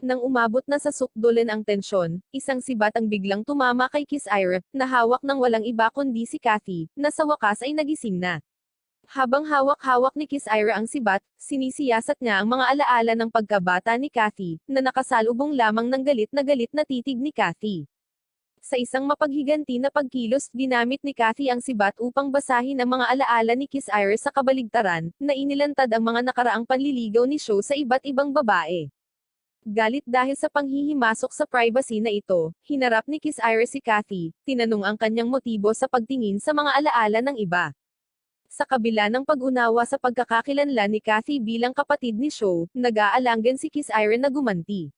Nang umabot na sa sukdulan ang tensyon, isang sibat ang biglang tumama kay Kiss Ira, na hawak ng walang iba kundi si Kathy, na sa wakas ay nagising na. Habang hawak-hawak ni Kiss Ira ang sibat, sinisiyasat niya ang mga alaala ng pagkabata ni Kathy, na nakasalubong lamang ng galit na titig ni Kathy. Sa isang mapaghiganti na pagkilos, ginamit ni Kathy ang sibat upang basahin ang mga alaala ni Kiss Ira sa kabaligtaran, na inilantad ang mga nakaraang panliligaw ni Sho sa iba't ibang babae. Galit dahil sa panghihimasok sa privacy na ito, hinarap ni Kiss Ira si Kathy, tinanong ang kanyang motibo sa pagtingin sa mga alaala ng iba. Sa kabila ng pag-unawa sa pagkakakilanlan ni Kathy bilang kapatid ni Sho, nag-aalangan si Kiss Ira na gumanti.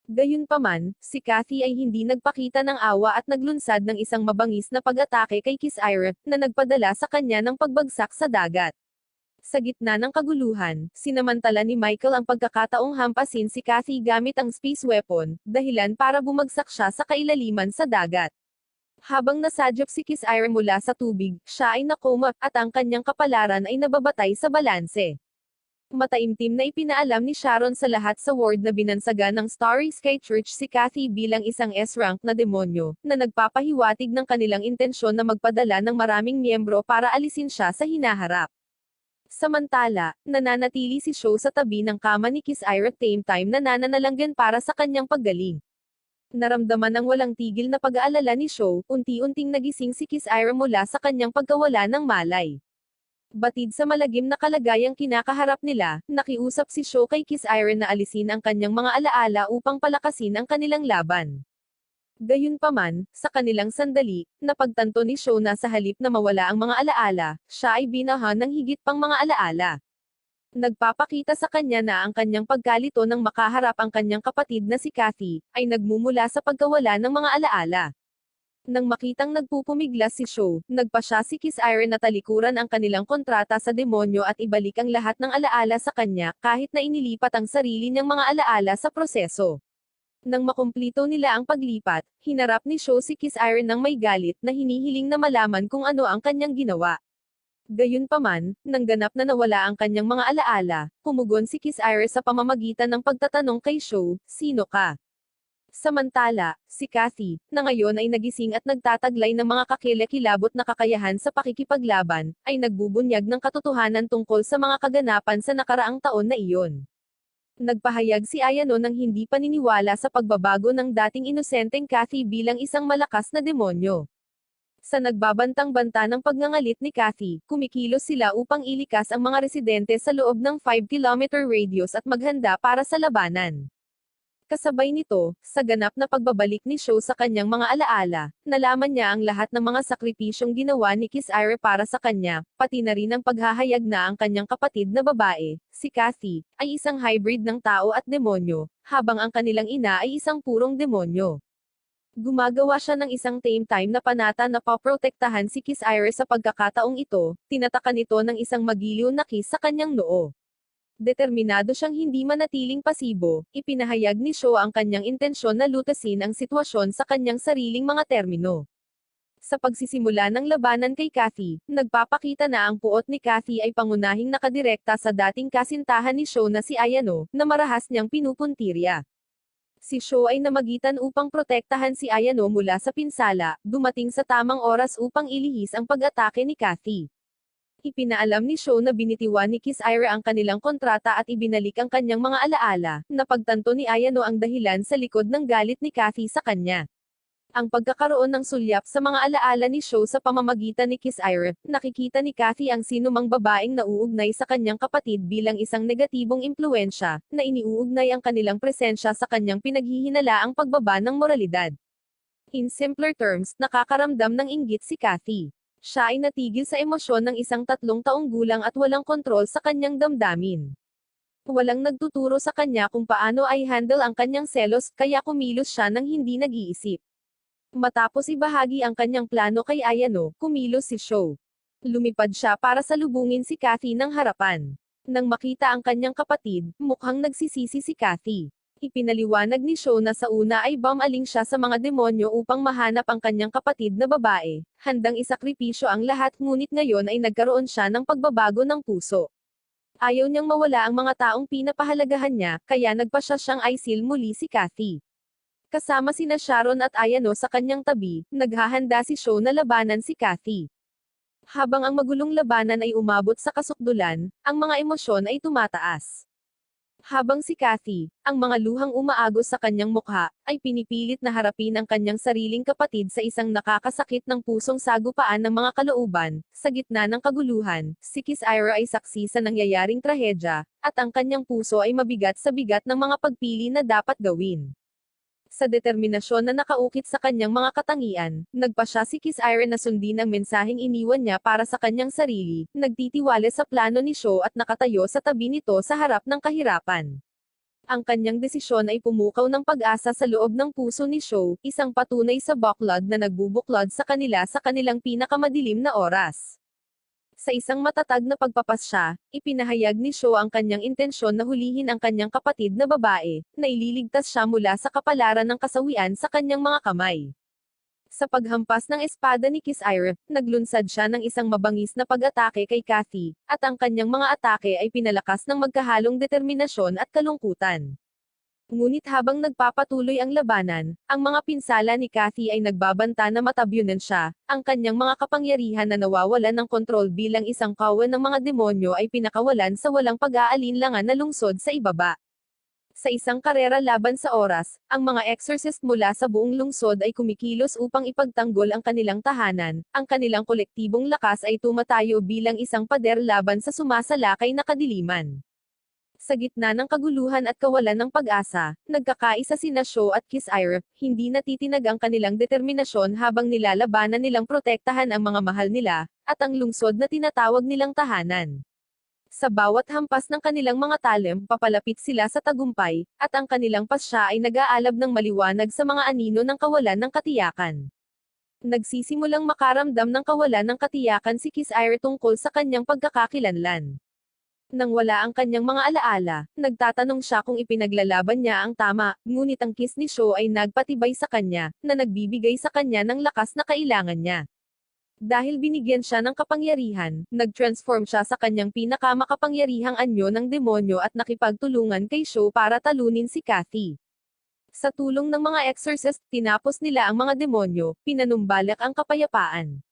Gayunpaman, si Kathy ay hindi nagpakita ng awa at naglunsad ng isang mabangis na pag-atake kay Kiss Ira, na nagpadala sa kanya ng pagbagsak sa dagat. Sa gitna ng kaguluhan, sinamantala ni Michael ang pagkakataong hampasin si Kathy gamit ang space weapon, dahilan para bumagsak siya sa kailaliman sa dagat. Habang nasadyop si Kiss Ira mula sa tubig, siya ay nakoma, at ang kanyang kapalaran ay nababatay sa balanse. Mataimtim na ipinaalam ni Sharon sa lahat sa ward na binansagan ng Starry Sky Church si Kathy bilang isang S-rank na demonyo, na nagpapahiwatig ng kanilang intensyon na magpadala ng maraming miyembro para alisin siya sa hinaharap. Samantala, nananatili si Sho sa tabi ng kama ni Kiss Ira same time na nananalanggan para sa kanyang paggaling. Naramdaman ang walang tigil na pag-aalala ni Sho, unti-unting nagising si Kiss Ira mula sa kanyang pagkawala ng malay. Batid sa malagim na kalagayang kinakaharap nila, nakiusap si Sho kay Kiss Ira na alisin ang kanyang mga alaala upang palakasin ang kanilang laban. Gayunpaman, sa kanilang sandali, napagtanto ni Sho na sa halip na mawala ang mga alaala, siya ay binahan ng higit pang mga alaala. Nagpapakita sa kanya na ang kanyang pagkalito nang makaharap ang kanyang kapatid na si Kathy, ay nagmumula sa pagkawala ng mga alaala. Nang makitang nagpupumiglas si Sho, nagpa siya si Kiss Ira na talikuran ang kanilang kontrata sa demonyo at ibalik ang lahat ng alaala sa kanya, kahit na inilipat ang sarili niyang mga alaala sa proseso. Nang makumplito nila ang paglipat, hinarap ni Sho si Kiss Ira ng may galit na hinihiling na malaman kung ano ang kanyang ginawa. Gayunpaman, nang ganap na nawala ang kanyang mga alaala, pumugon si Kiss Ira sa pamamagitan ng pagtatanong kay Sho, "Sino ka?" Samantala, si Kathy, na ngayon ay nagising at nagtataglay ng mga kakilakilabot na kakayahan sa pakikipaglaban, ay nagbubunyag ng katotohanan tungkol sa mga kaganapan sa nakaraang taon na iyon. Nagpahayag si Ayano ng hindi paniniwala sa pagbabago ng dating inosenteng Kathy bilang isang malakas na demonyo. Sa nagbabantang-banta ng pagngangalit ni Kathy, kumikilos sila upang ilikas ang mga residente sa loob ng 5-kilometer radius at maghanda para sa labanan. Kasabay nito, sa ganap na pagbabalik ni Sho sa kanyang mga alaala, nalaman niya ang lahat ng mga sakripisyong ginawa ni Kiss Ira para sa kanya, pati na rin ang paghahayag na ang kanyang kapatid na babae, si Kathy, ay isang hybrid ng tao at demonyo, habang ang kanilang ina ay isang purong demonyo. Gumagawa siya ng isang tame time na panata na paprotektahan si Kiss Ira sa pagkakataong ito, tinataka nito ng isang magiliw na kiss sa kanyang noo. Determinado siyang hindi manatiling pasibo, ipinahayag ni Sho ang kanyang intensyon na lutasin ang sitwasyon sa kanyang sariling mga termino. Sa pagsisimula ng labanan kay Kathy, nagpapakita na ang puot ni Kathy ay pangunahing nakadirekta sa dating kasintahan ni Sho na si Ayano, na marahas niyang pinupuntirya. Si Sho ay namagitan upang protektahan si Ayano mula sa pinsala, dumating sa tamang oras upang ilihis ang pag-atake ni Kathy. Ipinaalam ni Sho na binitiwan ni Kiss Ira ang kanilang kontrata at ibinalik ang kanyang mga alaala, napagtanto ni Ayano ang dahilan sa likod ng galit ni Kathy sa kanya. Ang pagkakaroon ng sulyap sa mga alaala ni Sho sa pamamagitan ni Kiss Ira, nakikita ni Kathy ang sinumang babaeng nauugnay sa kanyang kapatid bilang isang negatibong impluensya, na iniuugnay ang kanilang presensya sa kanyang pinaghihinalaang pagbaba ng moralidad. In simpler terms, nakakaramdam ng inggit si Kathy. Siya ay natigil sa emosyon ng isang 3 taong gulang at walang kontrol sa kanyang damdamin. Walang nagtuturo sa kanya kung paano ay handle ang kanyang selos, kaya kumilos siya nang hindi nag-iisip. Matapos ibahagi ang kanyang plano kay Ayano, kumilos si Sho. Lumipad siya para salubungin si Kathy ng harapan. Nang makita ang kanyang kapatid, mukhang nagsisisi si Kathy. Ipinaliwanag ni Sho na sa una ay bumaling siya sa mga demonyo upang mahanap ang kanyang kapatid na babae, handang isakripisyo ang lahat, ngunit ngayon ay nagkaroon siya ng pagbabago ng puso. Ayaw niyang mawala ang mga taong pinapahalagahan niya, kaya nagpa siya siyang aisil muli si Kathy. Kasama sina Sharon at Ayano sa kanyang tabi, naghahanda si Sho na labanan si Kathy. Habang ang magulong labanan ay umabot sa kasukdulan, ang mga emosyon ay tumataas. Habang si Kathy, ang mga luhang umaagos sa kanyang mukha, ay pinipilit na harapin ang kanyang sariling kapatid sa isang nakakasakit ng pusong sagupaan ng mga kalooban, sa gitna ng kaguluhan, si Kiss Ira ay saksi sa nangyayaring trahedya, at ang kanyang puso ay mabigat sa bigat ng mga pagpili na dapat gawin. Sa determinasyon na nakaukit sa kanyang mga katangian, nagpa siya si Kiss Ira na sundin ang mensaheng iniwan niya para sa kanyang sarili, nagtitiwala sa plano ni Sho at nakatayo sa tabi nito sa harap ng kahirapan. Ang kanyang desisyon ay pumukaw ng pag-asa sa loob ng puso ni Sho, isang patunay sa buklod na nagbubuklod sa kanila sa kanilang pinakamadilim na oras. Sa isang matatag na pagpapasya, ipinahayag ni Sho ang kanyang intensyon na hulihin ang kanyang kapatid na babae, na ililigtas siya mula sa kapalaran ng kasawian sa kanyang mga kamay. Sa paghampas ng espada ni Kisair, naglunsad siya ng isang mabangis na pag-atake kay Kathy, at ang kanyang mga atake ay pinalakas ng magkahalong determinasyon at kalungkutan. Ngunit habang nagpapatuloy ang labanan, ang mga pinsala ni Kathy ay nagbabanta na matabyunan siya, ang kanyang mga kapangyarihan na nawawalan ng kontrol bilang isang kawan ng mga demonyo ay pinakawalan sa walang pag-aalinlangan na lungsod sa ibaba. Sa isang karera laban sa oras, ang mga exorcist mula sa buong lungsod ay kumikilos upang ipagtanggol ang kanilang tahanan, ang kanilang kolektibong lakas ay tumatayo bilang isang pader laban sa sumasalakay na kadiliman. Sa gitna ng kaguluhan at kawalan ng pag-asa, nagkakaisa sina Sho at Kisair, hindi natitinag ang kanilang determinasyon habang nilalabanan nilang protektahan ang mga mahal nila, at ang lungsod na tinatawag nilang tahanan. Sa bawat hampas ng kanilang mga talem, papalapit sila sa tagumpay, at ang kanilang pasya ay nag-aalab ng maliwanag sa mga anino ng kawalan ng katiyakan. Nagsisimulang makaramdam ng kawalan ng katiyakan si Kisair tungkol sa kanyang pagkakakilanlan. Nang wala ang kanyang mga alaala, nagtatanong siya kung ipinaglalaban niya ang tama, ngunit ang kiss ni Sho ay nagpatibay sa kanya, na nagbibigay sa kanya ng lakas na kailangan niya. Dahil binigyan siya ng kapangyarihan, nag-transform siya sa kanyang pinakamakapangyarihang anyo ng demonyo at nakipagtulungan kay Sho para talunin si Kathy. Sa tulong ng mga exorcist, tinapos nila ang mga demonyo, pinanumbalak ang kapayapaan.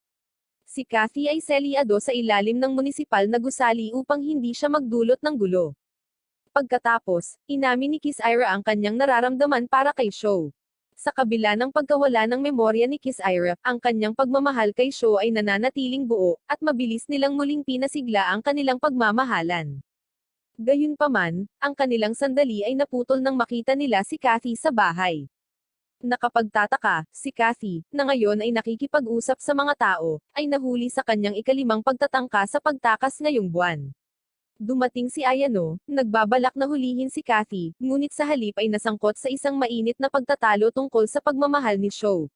Si Kathy ay selyado sa ilalim ng munisipal na gusali upang hindi siya magdulot ng gulo. Pagkatapos, inamin ni Kisaira ang kanyang nararamdaman para kay Sho. Sa kabila ng pagkawala ng memorya ni Kisaira, ang kanyang pagmamahal kay Sho ay nananatiling buo, at mabilis nilang muling pinasigla ang kanilang pagmamahalan. Gayunpaman, ang kanilang sandali ay naputol nang makita nila si Kathy sa bahay. Nakapagtataka, si Kathy, na ngayon ay nakikipag-usap sa mga tao, ay nahuli sa kanyang ikalimang pagtatangka sa pagtakas ngayong buwan. Dumating si Ayano, nagbabalak na hulihin si Kathy, ngunit sa halip ay nasangkot sa isang mainit na pagtatalo tungkol sa pagmamahal ni Sho.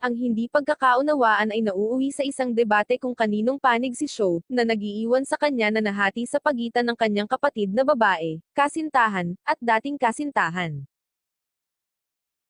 Ang hindi pagkakaunawaan ay nauuwi sa isang debate kung kaninong panig si Sho, na nag-iiwan sa kanya na nahati sa pagitan ng kanyang kapatid na babae, kasintahan, at dating kasintahan.